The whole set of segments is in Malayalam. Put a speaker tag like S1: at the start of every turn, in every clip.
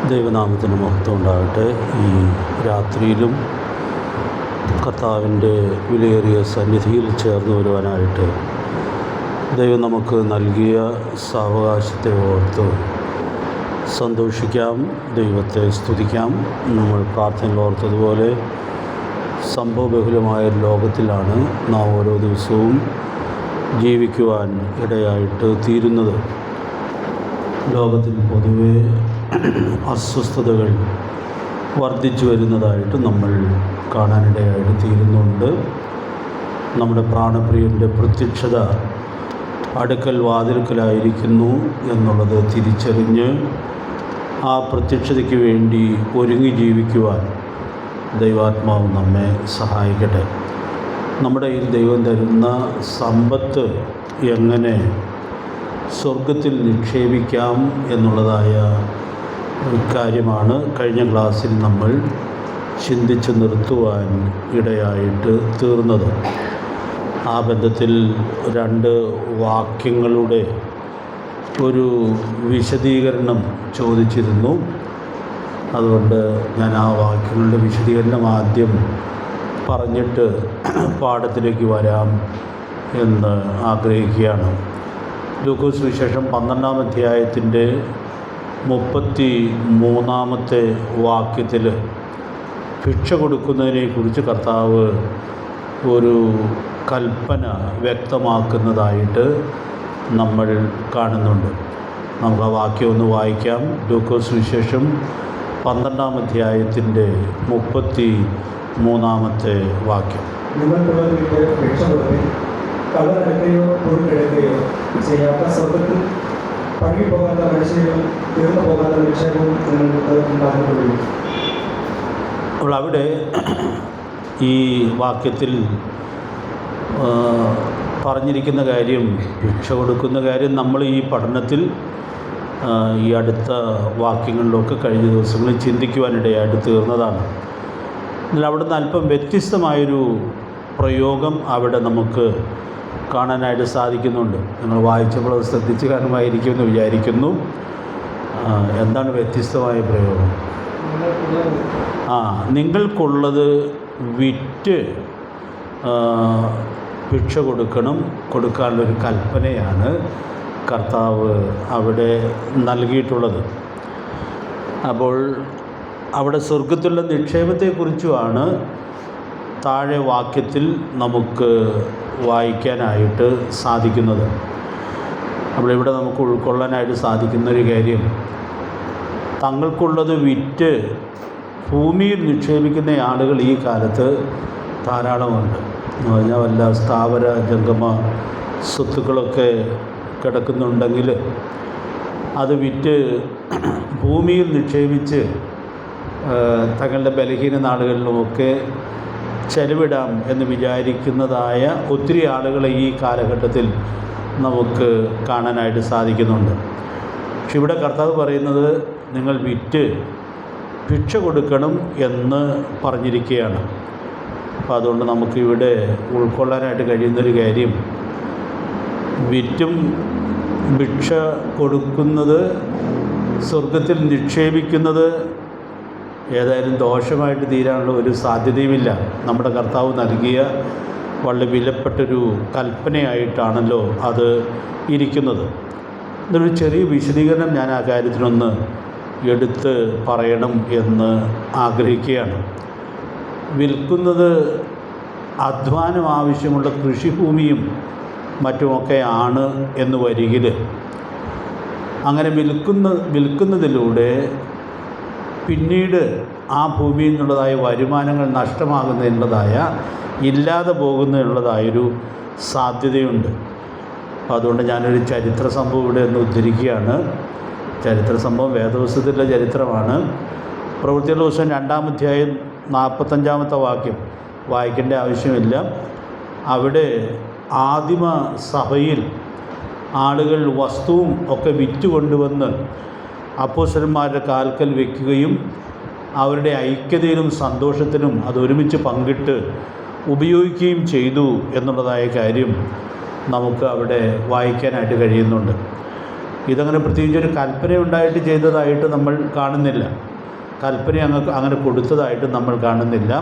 S1: ദൈവനാമത്തിന് മഹത്വം ഉണ്ടാകട്ടെ. ഈ രാത്രിയിലും കർത്താവിൻ്റെ വിലയേറിയ സന്നിധിയിൽ ചേർന്ന് വരുവാനായിട്ട് ദൈവം നമുക്ക് നൽകിയ സാവകാശത്തെ ഓർത്ത് സന്തോഷിക്കാം, ദൈവത്തെ സ്തുതിക്കാം. നമ്മൾ പ്രാർത്ഥനയിൽ ഓർത്തതുപോലെ സംഭവബഹുലമായ ലോകത്തിലാണ് നാം ഓരോ ദിവസവും ജീവിക്കുവാൻ ഇടയായിട്ട് തീരുന്നത്. ലോകത്തിൽ പൊതുവെ അസ്വസ്ഥതകൾ വർദ്ധിച്ചു വരുന്നതായിട്ട് നമ്മൾ കാണാനിടയായിട്ട് തീരുന്നുണ്ട്. നമ്മുടെ പ്രാണപ്രിയൻ്റെ പ്രത്യക്ഷത അടുക്കൽ വാതിൽക്കലായിരിക്കുന്നു എന്നുള്ളത് തിരിച്ചറിഞ്ഞ് ആ പ്രത്യക്ഷതയ്ക്ക് വേണ്ടി ഒരുങ്ങി ജീവിക്കുവാൻ ദൈവാത്മാവ് നമ്മെ സഹായിക്കട്ടെ. നമ്മുടെ ഈ ദൈവം തരുന്ന സമ്പത്ത് എങ്ങനെ സ്വർഗത്തിൽ നിക്ഷേപിക്കാം എന്നുള്ളതായ കാര്യമാണ് കഴിഞ്ഞ ക്ലാസ്സിൽ നമ്മൾ ചിന്തിച്ച് നിർത്തുവാൻ ഇടയായിട്ട് തീർന്നത്. ആ ബന്ധത്തിൽ 2 വാക്യങ്ങളുടെ ഒരു വിശദീകരണം ചോദിച്ചിരുന്നു. അതുകൊണ്ട് ഞാൻ ആ വാക്യങ്ങളുടെ വിശദീകരണം ആദ്യം പറഞ്ഞിട്ട് പാഠത്തിലേക്ക് വരാം എന്ന് ആഗ്രഹിക്കുകയാണ്. ലൂക്കോസ് സുവിശേഷം 12-ാം അധ്യായത്തിൻ്റെ 33-ാമത്തെ വാക്യത്തിൽ ഭിക്ഷ കൊടുക്കുന്നതിനെക്കുറിച്ച് കർത്താവ് ഒരു കൽപ്പന വ്യക്തമാക്കുന്നതായിട്ട് നമ്മൾ കാണുന്നുണ്ട്. നമുക്ക് ആ വാക്യം ഒന്ന് വായിക്കാം. ലൂക്കോസ് സുവിശേഷം 12-ാം അധ്യായത്തിൻ്റെ 33-ാമത്തെ വാക്യം.
S2: കള്ളനെടുക്കുകയോ പൊരുക്കെടുക്കുകയോ ചെയ്യാത്ത സ്വർഗത്തിൽ പഴകിപ്പോകാത്ത മനുഷ്യരും തീർന്നു പോകാത്ത നിക്ഷേപവും നിങ്ങൾക്ക് ഉണ്ടാകുകയുള്ളൂ.
S1: അപ്പോൾ അവിടെ ഈ വാക്യത്തിൽ പറഞ്ഞിരിക്കുന്ന കാര്യം, ഭിക്ഷ കൊടുക്കുന്ന കാര്യം നമ്മൾ ഈ പഠനത്തിൽ ഈ അടുത്ത വാക്യങ്ങളിലൊക്കെ കഴിഞ്ഞ ദിവസങ്ങളിൽ ചിന്തിക്കുവാനിടയായിട്ട് തീർന്നതാണ്. എന്നാൽ അവിടെ നിന്ന് അല്പം വ്യത്യസ്തമായൊരു പ്രയോഗം അവിടെ നമുക്ക് കാണാനായിട്ട് സാധിക്കുന്നുണ്ട്. നിങ്ങൾ വായിച്ചപ്പോൾ അത് ശ്രദ്ധിച്ച് കാണുമായിരിക്കുമെന്ന് വിചാരിക്കുന്നു. എന്താണ് വ്യത്യസ്തമായ പ്രയോഗം? നിങ്ങൾക്കുള്ളത് വിറ്റ് ഭിക്ഷ കൊടുക്കാനുള്ളൊരു കൽപ്പനയാണ് കർത്താവ് അവിടെ നൽകിയിട്ടുള്ളത്. അപ്പോൾ അവിടെ സ്വർഗത്തിലുള്ള നിക്ഷേപത്തെക്കുറിച്ചുമാണ് താഴെ വാക്യത്തിൽ നമുക്ക് വായിക്കാനായിട്ട് സാധിക്കുന്നത്. അപ്പോൾ ഇവിടെ നമുക്ക് ഉൾക്കൊള്ളാനായിട്ട് സാധിക്കുന്നൊരു കാര്യം, തങ്ങൾക്കുള്ളത് വിറ്റ് ഭൂമിയിൽ നിക്ഷേപിക്കുന്ന ആളുകൾ ഈ കാലത്ത് ധാരാളമുണ്ട്. എന്ന് പറഞ്ഞാൽ വല്ല സ്ഥാവര ജംഗമ സ്വത്തുക്കളൊക്കെ കിടക്കുന്നുണ്ടെങ്കിൽ അത് വിറ്റ് ഭൂമിയിൽ നിക്ഷേപിച്ച് തങ്ങളുടെ ബലഹീന നാളുകളിലുമൊക്കെ ചെലവിടാം എന്ന് വിചാരിക്കുന്നതായ ഒത്തിരി ആളുകളെ ഈ കാലഘട്ടത്തിൽ നമുക്ക് കാണാനായിട്ട് സാധിക്കുന്നുണ്ട്. പക്ഷെ ഇവിടെ കർത്താവ് പറയുന്നത് നിങ്ങൾ വിറ്റ് ഭിക്ഷ കൊടുക്കണം എന്ന് പറഞ്ഞിരിക്കുകയാണ്. അപ്പോൾ അതുകൊണ്ട് നമുക്കിവിടെ ഉൾക്കൊള്ളാനായിട്ട് കഴിയുന്നൊരു കാര്യം, വിറ്റും ഭിക്ഷ കൊടുക്കുന്നത്, സ്വർഗത്തിൽ നിക്ഷേപിക്കുന്നത് ഏതായാലും ദോഷമായിട്ട് തീരാനുള്ള ഒരു സാധ്യതയുമില്ല. നമ്മുടെ കർത്താവ് നൽകിയ വളരെ വിലപ്പെട്ടൊരു കൽപ്പനയായിട്ടാണല്ലോ അത് ഇരിക്കുന്നത്. എന്നൊരു ചെറിയ വിശദീകരണം ഞാൻ ആ കാര്യത്തിനൊന്ന് എടുത്ത് പറയണം എന്ന് ആഗ്രഹിക്കുകയാണ്. വിൽക്കുന്നത് അധ്വാനം ആവശ്യമുള്ള കൃഷിഭൂമിയും മറ്റുമൊക്കെ ആണ് എന്ന് വരികിൽ, അങ്ങനെ വിൽക്കുന്നതിലൂടെ പിന്നീട് ആ ഭൂമിയിൽ നിന്നുള്ളതായ വരുമാനങ്ങൾ നഷ്ടമാകുന്നതിനുള്ളതായ, ഇല്ലാതെ പോകുന്നതിനുള്ളതായൊരു സാധ്യതയുണ്ട്. അപ്പോൾ അതുകൊണ്ട് ഞാനൊരു ചരിത്ര സംഭവം ഇവിടെ ഒന്ന് ഉദ്ധരിക്കുകയാണ്. ചരിത്ര സംഭവം വേദപുസ്തകത്തിലെ ചരിത്രമാണ്. പ്രവൃത്തികളുടെ പുസ്തകം 2-ാം അധ്യായം 45-ാമത്തെ വാക്യം വായിക്കേണ്ട ആവശ്യമില്ല. അവിടെ ആദിമ സഭയിൽ ആളുകൾ വസ്തുവും ഒക്കെ വിറ്റുകൊണ്ടുവന്ന് അപ്പോസ്തലന്മാരുടെ കാൽക്കൽ വയ്ക്കുകയും അവരുടെ ഐക്യതയിലും സന്തോഷത്തിനും അതൊരുമിച്ച് പങ്കിട്ട് ഉപയോഗിക്കുകയും ചെയ്തു എന്നുള്ളതായ കാര്യം നമുക്ക് അവിടെ വായിക്കാനായിട്ട് കഴിയുന്നുണ്ട്. ഇതങ്ങനെ പ്രത്യേകിച്ചൊരു കൽപ്പന ഉണ്ടായിട്ട് ചെയ്തതായിട്ട് നമ്മൾ കാണുന്നില്ല, കൽപ്പന അങ്ങനെ കൊടുത്തതായിട്ട് നമ്മൾ കാണുന്നില്ല.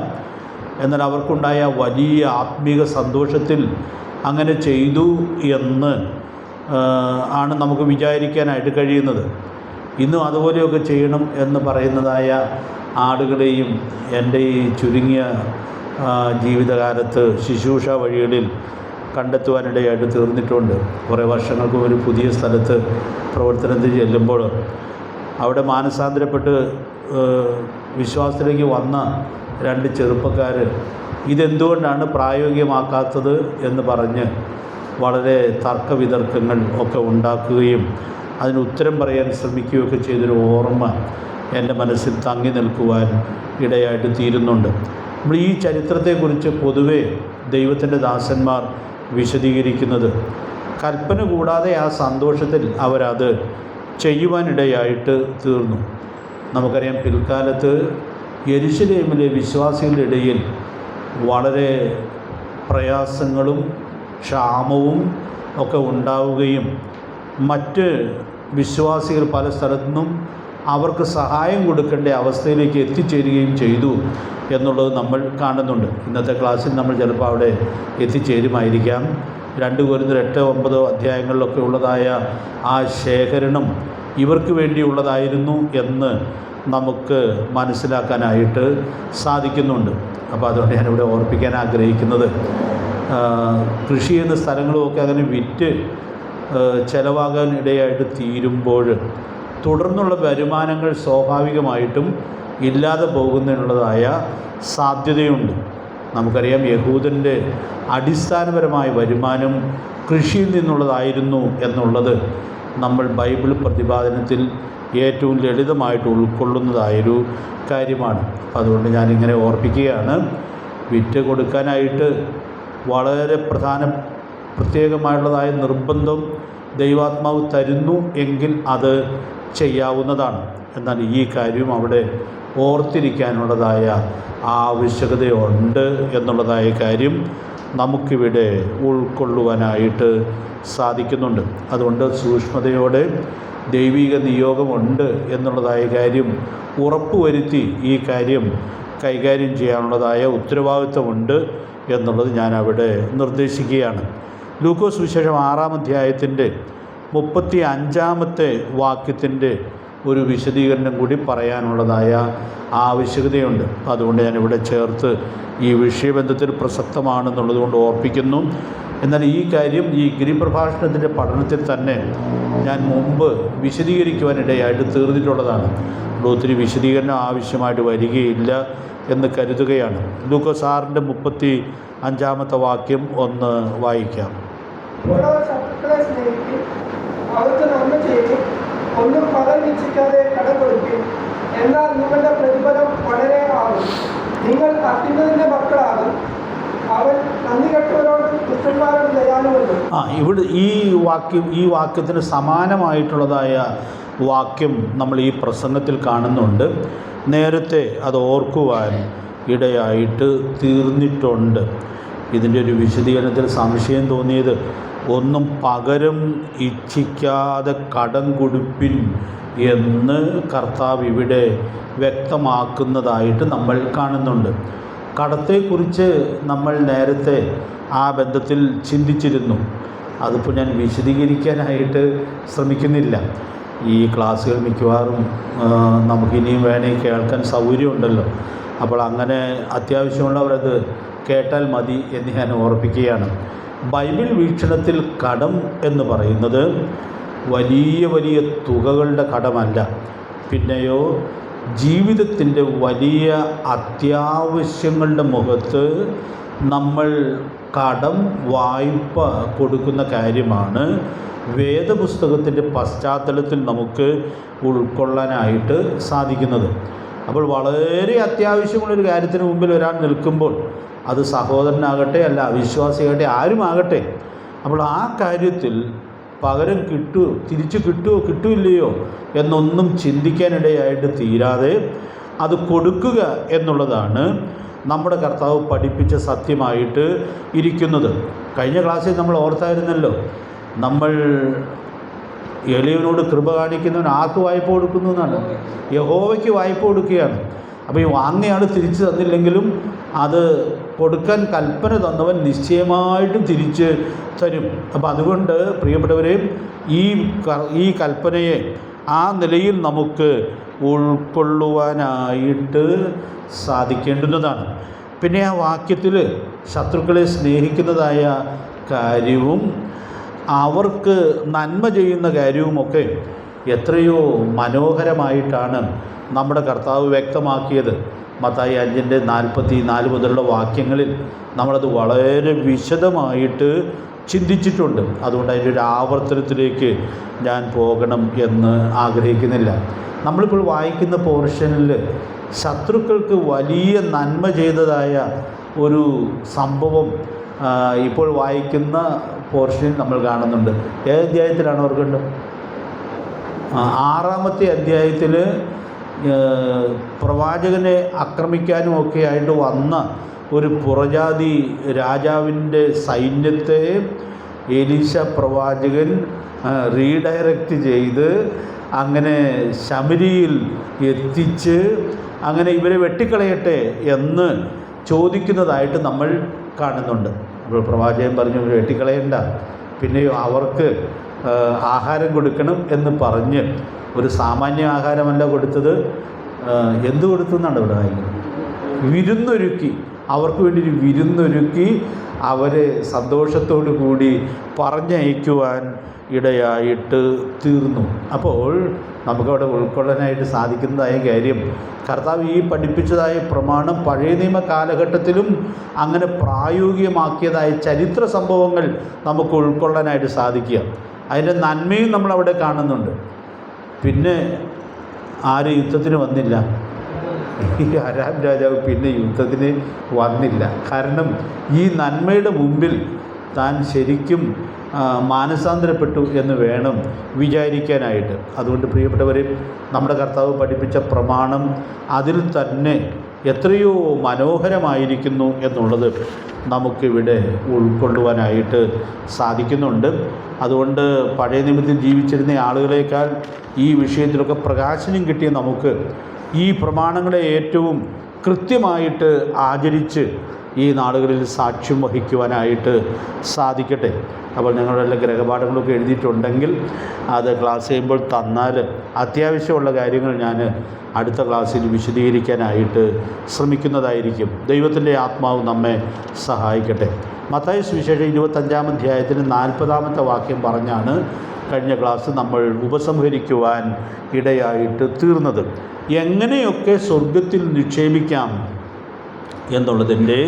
S1: എന്നാൽ അവർക്കുണ്ടായ വലിയ ആത്മീക സന്തോഷത്തിൽ അങ്ങനെ ചെയ്തു എന്ന് ആണ് നമുക്ക് വിചാരിക്കാനായിട്ട് കഴിയുന്നത്. ഇന്നും അതുപോലെയൊക്കെ ചെയ്യണം എന്ന് പറയുന്നതായ ആളുകളെയും എൻ്റെ ഈ ചുരുങ്ങിയ ജീവിതകാലത്ത് ശുശ്രൂഷ വഴികളിൽ കണ്ടെത്തുവാനിടയായിട്ട് തീർന്നിട്ടുണ്ട്. കുറേ വർഷങ്ങൾക്ക് ഒരു പുതിയ സ്ഥലത്ത് പ്രവർത്തനത്തിൽ ചെല്ലുമ്പോൾ അവിടെ മാനസാന്തരപ്പെട്ട് വിശ്വാസത്തിലേക്ക് വന്ന 2 ചെറുപ്പക്കാർ ഇതെന്തുകൊണ്ടാണ് പ്രായോഗികമാക്കാത്തത് എന്ന് പറഞ്ഞ് വളരെ തർക്കവിതർക്കങ്ങൾ ഒക്കെ ഉണ്ടാക്കുകയും അതിന് ഉത്തരം പറയാൻ ശ്രമിക്കുകയൊക്കെ ചെയ്തൊരു ഓർമ്മ എൻ്റെ മനസ്സിൽ തങ്ങി നിൽക്കുവാൻ ഇടയായിട്ട് തീരുന്നുണ്ട്. നമ്മൾ ഈ ചരിത്രത്തെക്കുറിച്ച് പൊതുവെ ദൈവത്തിൻ്റെ ദാസന്മാർ വിശദീകരിക്കുന്നത് കൽപ്പന കൂടാതെ ആ സന്തോഷത്തിൽ അവരത് ചെയ്യുവാനിടയായിട്ട് തീർന്നു. നമുക്കറിയാം, പിൽക്കാലത്ത് യെരുശലേമിലെ വിശ്വാസികളുടെ ഇടയിൽ വളരെ പ്രയാസങ്ങളും ക്ഷാമവും ഒക്കെ ഉണ്ടാവുകയും മറ്റ് വിശ്വാസികൾ പല സ്ഥലത്തു നിന്നും അവർക്ക് സഹായം കൊടുക്കേണ്ട അവസ്ഥയിലേക്ക് എത്തിച്ചേരുകയും ചെയ്തു എന്നുള്ളത് നമ്മൾ കാണുന്നുണ്ട്. ഇന്നത്തെ ക്ലാസ്സിൽ നമ്മൾ ചിലപ്പോൾ അവിടെ എത്തിച്ചേരുമായിരിക്കാം. 2 കൊരിന്ത്യർ 8-9 അധ്യായങ്ങളിലൊക്കെ ഉള്ളതായ ആ ശേഖരണം ഇവർക്ക് വേണ്ടിയുള്ളതായിരുന്നു എന്ന് നമുക്ക് മനസ്സിലാക്കാനായിട്ട് സാധിക്കുന്നുണ്ട്. അപ്പോൾ അതുകൊണ്ട് ഞാനിവിടെ ഓർപ്പിക്കാൻ ആഗ്രഹിക്കുന്നത്, കൃഷി ചെയ്യുന്ന സ്ഥലങ്ങളുമൊക്കെ അങ്ങനെ വിറ്റ് ചിലവാകാൻ ഇടയായിട്ട് തീരുമ്പോൾ തുടർന്നുള്ള വരുമാനങ്ങൾ സ്വാഭാവികമായിട്ടും ഇല്ലാതെ പോകുന്നതിനുള്ളതായ സാധ്യതയുണ്ട്. നമുക്കറിയാം, യഹൂദൻ്റെ അടിസ്ഥാനപരമായ വരുമാനം കൃഷിയിൽ നിന്നുള്ളതായിരുന്നു എന്നുള്ളത് നമ്മൾ ബൈബിൾ പ്രതിപാദനത്തിൽ ഏറ്റവും ലളിതമായിട്ട് ഉൾക്കൊള്ളുന്നതായൊരു കാര്യമാണ്. അതുകൊണ്ട് ഞാനിങ്ങനെ ഓർപ്പിക്കുകയാണ്, വിറ്റ് കൊടുക്കാനായിട്ട് വളരെ പ്രത്യേകമായുള്ളതായ നിർബന്ധം ദൈവാത്മാവ് തരുന്നു എങ്കിൽ അത് ചെയ്യാവുന്നതാണ്. എന്നാൽ ഈ കാര്യം അവിടെ ഓർത്തിരിക്കാനുള്ളതായ ആവശ്യകതയുണ്ട് എന്നുള്ളതായ കാര്യം നമുക്കിവിടെ ഉൾക്കൊള്ളുവാനായിട്ട് സാധിക്കുന്നുണ്ട്. അതുകൊണ്ട് സൂക്ഷ്മതയോടെ ദൈവിക നിയോഗമുണ്ട് എന്നുള്ളതായ കാര്യം ഉറപ്പുവരുത്തി ഈ കാര്യം കൈകാര്യം ചെയ്യാനുള്ളതായ ഉത്തരവാദിത്വമുണ്ട് എന്നുള്ളത് ഞാൻ അവിടെ നിർദ്ദേശിക്കുകയാണ്. ലൂക്കോസ് സുവിശേഷം 6-ാം അധ്യായത്തിൻ്റെ 35-ാമത്തെ വാക്യത്തിൻ്റെ ഒരു വിശദീകരണം കൂടി പറയാനുള്ളതായ ആവശ്യകതയുണ്ട്. അതുകൊണ്ട് ഞാനിവിടെ ചേർത്ത് ഈ വിഷയബന്ധത്തിൽ പ്രസക്തമാണെന്നുള്ളത് കൊണ്ട് ഓർപ്പിക്കുന്നു. എന്നാൽ ഈ കാര്യം ഈ ഗിരിപ്രഭാഷണത്തിൻ്റെ പഠനത്തിൽ തന്നെ ഞാൻ മുമ്പ് വിശദീകരിക്കുവാനിടയായിട്ട് തീർന്നിട്ടുള്ളതാണ്. ഒത്തിരി വിശദീകരണം ആവശ്യമായിട്ട് വരികയില്ല എന്ന് കരുതുകയാണ്. ലൂക്കോസ് 6-ന്റെ 35-ാമത്തെ വാക്യം ഒന്ന് വായിക്കാം.
S3: അവർക്ക് നന്മ ചെയ്യും, ഒന്നും പകൽ നിശ്ചയിക്കാതെ കടം കൊടുക്കും, എന്നാൽ നിങ്ങളുടെ പ്രതിഫലം വളരെ ആകും. നിങ്ങൾ അത്യുന്നതിൻ്റെ മക്കളാകും. അവൻ നന്ദി കെട്ടവരോട് ദുഷ്ടന്മാരോട് ദയാലുണ്ട്.
S1: ഇവിടെ ഈ വാക്യത്തിന് സമാനമായിട്ടുള്ളതായ വാക്യം നമ്മൾ ഈ പ്രസംഗത്തിൽ കാണുന്നുണ്ട്. നേരത്തെ അത് ഓർക്കുവാൻ ഇടയായിട്ട് തീർന്നിട്ടുണ്ട്. ഇതിൻ്റെ ഒരു വിശദീകരണത്തിൽ സംശയം തോന്നിയത്, ഒന്നും പകരം ഇച്ഛിക്കാതെ കടം കൊടുപ്പിൻ എന്ന് കർത്താവ് ഇവിടെ വ്യക്തമാക്കുന്നതായിട്ട് നമ്മൾ കാണുന്നുണ്ട്. കടത്തെക്കുറിച്ച് നമ്മൾ നേരത്തെ ആ ബന്ധത്തിൽ ചിന്തിച്ചിരുന്നു. അതിപ്പോൾ ഞാൻ വിശദീകരിക്കാനായിട്ട് ശ്രമിക്കുന്നില്ല. ഈ ക്ലാസ്സുകൾ മിക്കവാറും നമുക്കിനിയും വേണമെങ്കിൽ കേൾക്കാൻ സൗകര്യമുണ്ടല്ലോ. അപ്പോൾ അങ്ങനെ അത്യാവശ്യമുള്ളവരത് കേട്ടാൽ മതി എന്ന് ഞാൻ ഓർപ്പിക്കുകയാണ്. ബൈബിൾ വീക്ഷണത്തിൽ കടം എന്ന് പറയുന്നത് വലിയ വലിയ തുകകളുടെ കടമല്ല, പിന്നെയോ ജീവിതത്തിൻ്റെ വലിയ അത്യാവശ്യങ്ങളുടെ മുഖത്ത് നമ്മൾ കടം വായ്പ കൊടുക്കുന്ന കാര്യമാണ് വേദപുസ്തകത്തിൻ്റെ പശ്ചാത്തലത്തിൽ നമുക്ക് ഉൾക്കൊള്ളാനായിട്ട് സാധിക്കുന്നത്. അപ്പോൾ വളരെ അത്യാവശ്യമുള്ളൊരു കാര്യത്തിന് മുമ്പിൽ ഒരാൾ നിൽക്കുമ്പോൾ, അത് സഹോദരനാകട്ടെ അല്ല അവിശ്വാസിയാകട്ടെ ആരുമാകട്ടെ, അപ്പോൾ ആ കാര്യത്തിൽ പകരം തിരിച്ചു കിട്ടുമില്ലയോ എന്നൊന്നും ചിന്തിക്കാനിടയായിട്ട് തീരാതെ അത് കൊടുക്കുക എന്നുള്ളതാണ് നമ്മുടെ കർത്താവ് പഠിപ്പിച്ച സത്യമായിട്ട് ഇരിക്കുന്നത്. കഴിഞ്ഞ ക്ലാസ്സിൽ നമ്മൾ ഓർത്തായിരുന്നല്ലോ, നമ്മൾ എളിയവനോട് കൃപ കാണിക്കുന്നവൻ ആർക്ക് വായ്പ കൊടുക്കുന്നു എന്നാണ്? യഹോവയ്ക്ക് വായ്പ കൊടുക്കുകയാണ്. അപ്പോൾ ഈ വാങ്ങിയാൾ തിരിച്ചു തന്നില്ലെങ്കിലും അത് കൊടുക്കാൻ കൽപ്പന തന്നവൻ നിശ്ചയമായിട്ടും തിരിച്ച് തരും. അപ്പം അതുകൊണ്ട് പ്രിയപ്പെട്ടവരെ, ഈ കൽപ്പനയെ ആ നിലയിൽ നമുക്ക് ഉൾക്കൊള്ളുവാനായിട്ട് സാധിക്കേണ്ടുന്നതാണ്. പിന്നെ ആ വാക്യത്തിൽ ശത്രുക്കളെ സ്നേഹിക്കുന്നതായ കാര്യവും അവർക്ക് നന്മ ചെയ്യുന്ന കാര്യവുമൊക്കെ എത്രയോ മനോഹരമായിട്ടാണ് നമ്മുടെ കർത്താവ് വ്യക്തമാക്കിയത്. മത്തായി 5:44 മുതലുള്ള വാക്യങ്ങളിൽ നമ്മളത് വളരെ വിശദമായിട്ട് ചിന്തിച്ചിട്ടുണ്ട്. അതുകൊണ്ട് അതിൻ്റെ ഒരു ആവർത്തനത്തിലേക്ക് ഞാൻ പോകണം എന്ന് ആഗ്രഹിക്കുന്നില്ല. നമ്മളിപ്പോൾ വായിക്കുന്ന പോർഷനിൽ ശത്രുക്കൾക്ക് വലിയ നന്മ ചെയ്തതായ ഒരു സംഭവം ഇപ്പോൾ വായിക്കുന്ന പോർഷനിൽ നമ്മൾ കാണുന്നുണ്ട്. ഏത് അധ്യായത്തിലാണ് ഓർക്കേണ്ടത്? 6-ാമത്തെ അധ്യായത്തിൽ പ്രവാചകനെ ആക്രമിക്കാനും ഒക്കെ ആയിട്ട് വന്ന ഒരു പുറജാതി രാജാവിൻ്റെ സൈന്യത്തെ എലീശ പ്രവാചകൻ റീഡയറക്റ്റ് ചെയ്ത് അങ്ങനെ ശമരിയിൽ എത്തിച്ച് അങ്ങനെ ഇവരെ വെട്ടിക്കളയട്ടെ എന്ന് ചോദിക്കുന്നതായിട്ട് നമ്മൾ കാണുന്നുണ്ട്. അപ്പോൾ പ്രവാചകൻ പറഞ്ഞു, വെട്ടിക്കളയണ്ട, പിന്നെയോ അവർക്ക് ആഹാരം കൊടുക്കണം എന്ന് പറഞ്ഞ് ഒരു സാമാന്യ ആഹാരമല്ല കൊടുത്തത്. എന്ത് കൊടുത്തു എന്നാണ് ഇവിടെ വായിക്കുന്നത്? വിരുന്നൊരുക്കി, അവർക്ക് വേണ്ടി ഒരു വിരുന്നൊരുക്കി അവരെ സന്തോഷത്തോടു കൂടി പറഞ്ഞയക്കുവാൻ ഇടയായിട്ട് തീർന്നു. അപ്പോൾ നമുക്കവിടെ ഉൾക്കൊള്ളാനായിട്ട് സാധിക്കുന്നതായ കാര്യം, കർത്താവ് ഈ പഠിപ്പിച്ചതായ പ്രമാണം പഴയ നിയമ കാലഘട്ടത്തിലും അങ്ങനെ പ്രായോഗികമാക്കിയതായ ചരിത്ര സംഭവങ്ങൾ നമുക്ക് ഉൾക്കൊള്ളാനായിട്ട് സാധിക്കുക. അതിൻ്റെ നന്മയും നമ്മളവിടെ കാണുന്നുണ്ട്. പിന്നെ ആര് യുദ്ധത്തിന് വന്നില്ല? ഈ അരാം രാജാവ് പിന്നെ യുദ്ധത്തിന് വന്നില്ല. കാരണം ഈ നന്മയുടെ മുമ്പിൽ താൻ ശരിക്കും മാനസാന്തരപ്പെട്ടു എന്ന് വേണം വിചാരിക്കാനായിട്ട്. അതുകൊണ്ട് പ്രിയപ്പെട്ടവരെ, നമ്മുടെ കർത്താവ് പഠിപ്പിച്ച പ്രമാണം അതിൽ തന്നെ എത്രയോ മനോഹരമായിരിക്കുന്നു എന്നുള്ളത് നമുക്കിവിടെ ഉൾക്കൊള്ളുവാനായിട്ട് സാധിക്കുന്നുണ്ട്. അതുകൊണ്ട് പഴയ നിയമത്തിൽ ജീവിച്ചിരുന്ന ആളുകളേക്കാൾ ഈ വിഷയത്തിലൊക്കെ പ്രകാശനം കിട്ടിയ നമുക്ക് ഈ പ്രമാണങ്ങളെ ഏറ്റവും കൃത്യമായിട്ട് ആചരിച്ച് ഈ നാളുകളിൽ സാക്ഷ്യം വഹിക്കുവാനായിട്ട് സാധിക്കട്ടെ. അപ്പോൾ ഞങ്ങളുടെ ഗ്രഹപാഠങ്ങളൊക്കെ എഴുതിയിട്ടുണ്ടെങ്കിൽ അത് ക്ലാസ് ചെയ്യുമ്പോൾ തന്നാൽ അത്യാവശ്യമുള്ള കാര്യങ്ങൾ ഞാൻ അടുത്ത ക്ലാസ്സിൽ വിശദീകരിക്കാനായിട്ട് ശ്രമിക്കുന്നതായിരിക്കും. ദൈവത്തിൻ്റെ ആത്മാവ് നമ്മെ സഹായിക്കട്ടെ. മത്തായി സുവിശേഷം 25-ാം അധ്യായത്തിന് 40-ാമത്തെ വാക്യം പറഞ്ഞാണ് കഴിഞ്ഞ ക്ലാസ് നമ്മൾ ഉപസംഹരിക്കുവാൻ ഇടയായിട്ട് തീർന്നത്. എങ്ങനെയൊക്കെ സ്വർഗത്തിൽ നിക്ഷേപിക്കാം എന്നുള്ളതിൻ്റെ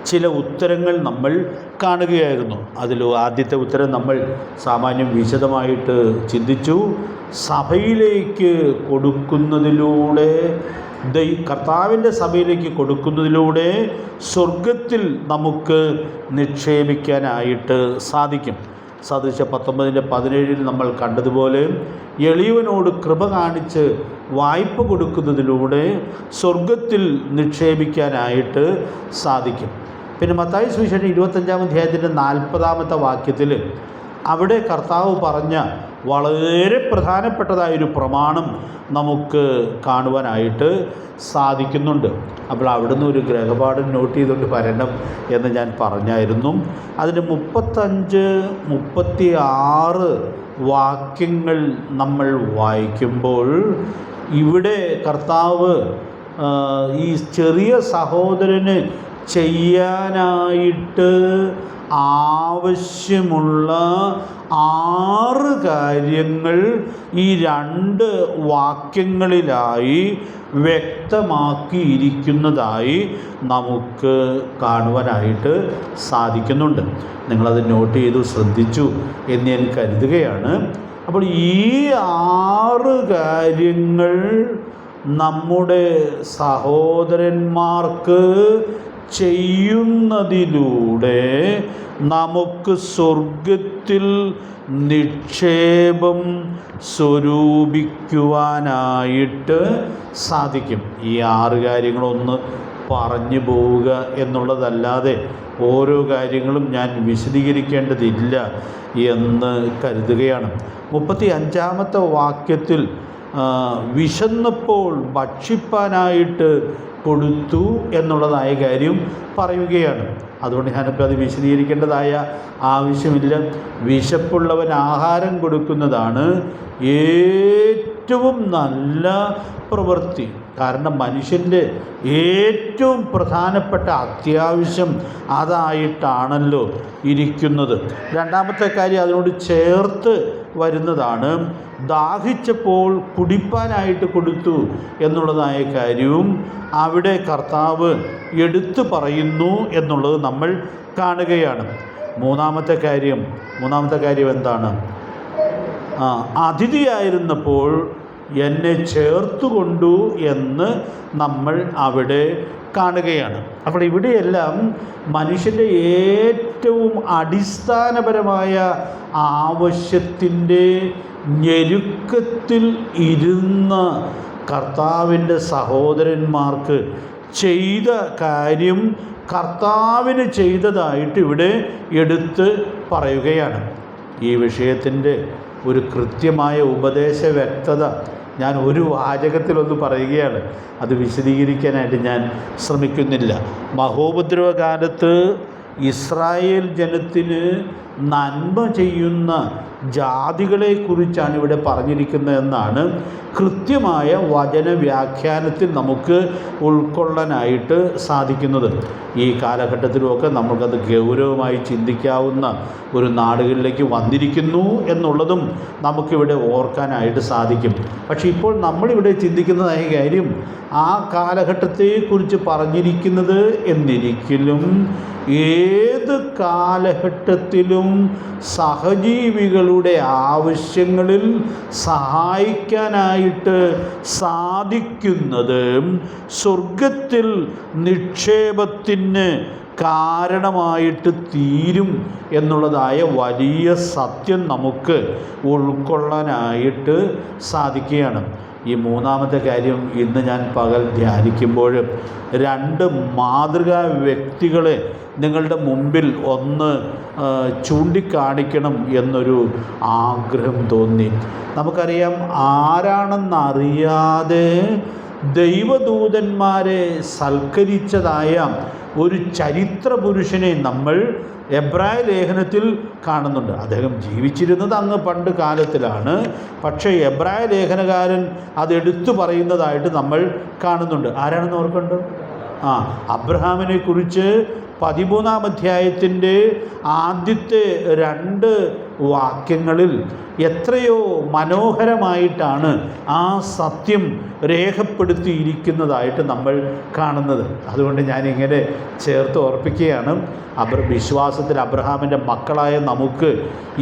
S1: ചില ഉത്തരങ്ങൾ നമ്മൾ കാണുകയായിരുന്നു. അതിൽ ആദ്യത്തെ ഉത്തരം നമ്മൾ സാമാന്യം വിശദമായിട്ട് ചിന്തിച്ചു. സഭയിലേക്ക് കൊടുക്കുന്നതിലൂടെ, കർത്താവിൻ്റെ സഭയിലേക്ക് കൊടുക്കുന്നതിലൂടെ സ്വർഗത്തിൽ നിക്ഷേപിക്കാനായിട്ട് സാധിക്കും. സദൃശ 19:17 നമ്മൾ കണ്ടതുപോലെ എളിയവനോട് കൃപ കാണിച്ച് വായ്പ കൊടുക്കുന്നതിലൂടെ സ്വർഗത്തിൽ നിക്ഷേപിക്കാനായിട്ട് സാധിക്കും. പിന്നെ മത്തായി സുവിശേഷം 25-ാം അധ്യായത്തിൻ്റെ 40-ാമത്തെ വാക്യത്തിൽ അവിടെ കർത്താവ് പറഞ്ഞ വളരെ പ്രധാനപ്പെട്ടതായൊരു പ്രമാണം നമുക്ക് കാണുവാനായിട്ട് സാധിക്കുന്നുണ്ട്. അപ്പോൾ അവിടുന്ന് ഒരു ഗ്രഹപാഠം നോട്ട് ചെയ്തുകൊണ്ട് വരണം എന്ന് ഞാൻ പറഞ്ഞായിരുന്നു. അതിന് 35-36 വാക്യങ്ങൾ നമ്മൾ വായിക്കുമ്പോൾ ഇവിടെ കർത്താവ് ഈ ചെറിയ സഹോദരന് ചെയ്യാനായിട്ട് ആവശ്യമുള്ള 6 കാര്യങ്ങൾ ഈ 2 വാക്യങ്ങളിലായി വ്യക്തമാക്കിയിരിക്കുന്നതായി നമുക്ക് കാണുവാനായിട്ട് സാധിക്കുന്നുണ്ട്. നിങ്ങളത് നോട്ട് ചെയ്തു ശ്രദ്ധിച്ചു എന്ന് ഞാൻ കരുതുകയാണ്. അപ്പോൾ ഈ 6 കാര്യങ്ങൾ നമ്മുടെ സഹോദരന്മാർക്ക് ചെയ്യുന്നതിലൂടെ നമുക്ക് സ്വർഗത്തിൽ നിക്ഷേപം സ്വരൂപിക്കുവാനായിട്ട് സാധിക്കും. ഈ 6 കാര്യങ്ങളൊന്ന് പറഞ്ഞു പോവുക എന്നുള്ളതല്ലാതെ ഓരോ കാര്യങ്ങളും ഞാൻ വിശദീകരിക്കേണ്ടതില്ല എന്ന് കരുതുകയാണ്. 35-ാമത്തെ വാക്യത്തിൽ വിശന്നപ്പോൾ ഭക്ഷിപ്പാനായിട്ട് കൊടുത്തു എന്നുള്ളതായ കാര്യം പറയുകയാണ്. അതുകൊണ്ട് ഞാനിപ്പോൾ അത് വിശദീകരിക്കേണ്ടതായ ആവശ്യമില്ല. വിശപ്പുള്ളവൻ ആഹാരം കൊടുക്കുന്നതാണ് ഏറ്റവും നല്ല പ്രവൃത്തി. കാരണം മനുഷ്യൻ്റെ ഏറ്റവും പ്രധാനപ്പെട്ട അത്യാവശ്യം അതായിട്ടാണല്ലോ ഇരിക്കുന്നത്. രണ്ടാമത്തെ കാര്യം അതിനോട് ചേർത്ത് വരുന്നതാണ് ദാഹിച്ചപ്പോൾ കുടിപ്പാനായിട്ട് കൊടുത്തു എന്നുള്ളതായ കാര്യവും അവിടെ കർത്താവ് എടുത്തു പറയുന്നു എന്നുള്ളത് നമ്മൾ കാണുകയാണ്. മൂന്നാമത്തെ കാര്യം എന്താണ്? അതിഥിയായിരുന്നപ്പോൾ എന്നെ ചേർത്തുകൊണ്ടു എന്ന് നമ്മൾ അവിടെ കാണുകയാണ്. അപ്പോൾ ഇവിടെയെല്ലാം മനുഷ്യൻ്റെ ഏറ്റവും അടിസ്ഥാനപരമായ ആവശ്യത്തിൻ്റെ ഞെരുക്കത്തിൽ ഇരുന്ന കർത്താവിൻ്റെ സഹോദരന്മാർക്ക് ചെയ്ത കാര്യം കർത്താവിന് ചെയ്തതായിട്ട് ഇവിടെ എടുത്ത് പറയുകയാണ്. ഈ വിഷയത്തിൻ്റെ ഒരു കൃത്യമായ ഉപദേശ വ്യക്തത ഞാൻ ഒരു വാചകത്തിലൊന്ന് പറയുകയാണ്. അത് വിശദീകരിക്കാനായിട്ട് ഞാൻ ശ്രമിക്കുന്നില്ല. മഹോപദ്രവകാലത്ത് ഇസ്രായേൽ ജനത്തിന് നന്മ ചെയ്യുന്ന ജാതികളെക്കുറിച്ചാണ് ഇവിടെ പറഞ്ഞിരിക്കുന്നതെന്നാണ് കൃത്യമായ വചനവ്യാഖ്യാനത്തിൽ നമുക്ക് ഉൾക്കൊള്ളാനായിട്ട് സാധിക്കുന്നത്. ഈ കാലഘട്ടത്തിലുമൊക്കെ നമുക്കത് ഗൗരവമായി ചിന്തിക്കാവുന്ന ഒരു നാടുകളിലേക്ക് വന്നിരിക്കുന്നു എന്നുള്ളതും നമുക്കിവിടെ ഓർക്കാനായിട്ട് സാധിക്കും. പക്ഷേ ഇപ്പോൾ നമ്മളിവിടെ ചിന്തിക്കുന്നതായ കാര്യം ആ കാലഘട്ടത്തെക്കുറിച്ച് പറഞ്ഞിരിക്കുന്നത് എന്നിരിക്കലും ഏത് കാലഘട്ടത്തിലും സഹജീവികളുടെ ആവശ്യങ്ങളിൽ സഹായിക്കാനായിട്ട് സാധിക്കുന്നത് സ്വർഗത്തിൽ നിക്ഷേപത്തിന് കാരണമായിട്ട് തീരും എന്നുള്ളതായ വലിയ സത്യം നമുക്ക് ഉൾക്കൊള്ളാനായിട്ട് സാധിക്കുകയാണ്. ഈ മൂന്നാമത്തെ കാര്യം ഇന്ന് ഞാൻ പകൽ ധ്യാനിക്കുമ്പോൾ 2 മാതൃകാ വ്യക്തികളെ നിങ്ങളുടെ മുമ്പിൽ ഒന്ന് ചൂണ്ടിക്കാണിക്കണം എന്നൊരു ആഗ്രഹം തോന്നി. നമുക്കറിയാം, ആരാണെന്നറിയാതെ ദൈവദൂതന്മാരെ സൽക്കരിച്ചതായ ഒരു ചരിത്ര പുരുഷനെ നമ്മൾ എബ്രായ ലേഖനത്തിൽ കാണുന്നുണ്ട്. അദ്ദേഹം ജീവിച്ചിരുന്നത് അങ്ങ് പണ്ട് കാലത്തിലാണ്. പക്ഷേ എബ്രായ ലേഖനകാരൻ അതെടുത്തു പറയുന്നതായിട്ട് നമ്മൾ കാണുന്നുണ്ട്. ആരാണെന്ന് ഓർക്കുന്നുണ്ട്? അബ്രഹാമിനെ കുറിച്ച് 13-ാം അധ്യായത്തിൻ്റെ ആദ്യത്തെ 2 വാക്യങ്ങളിൽ എത്രയോ മനോഹരമായിട്ടാണ് ആ സത്യം രേഖപ്പെടുത്തിയിരിക്കുന്നതായിട്ട് നമ്മൾ കാണുന്നത്. അതുകൊണ്ട് ഞാനിങ്ങനെ ചേർത്ത് ഓർപ്പിക്കുകയാണ്. വിശ്വാസത്തിൽ അബ്രഹാമിൻ്റെ മക്കളായ നമുക്ക്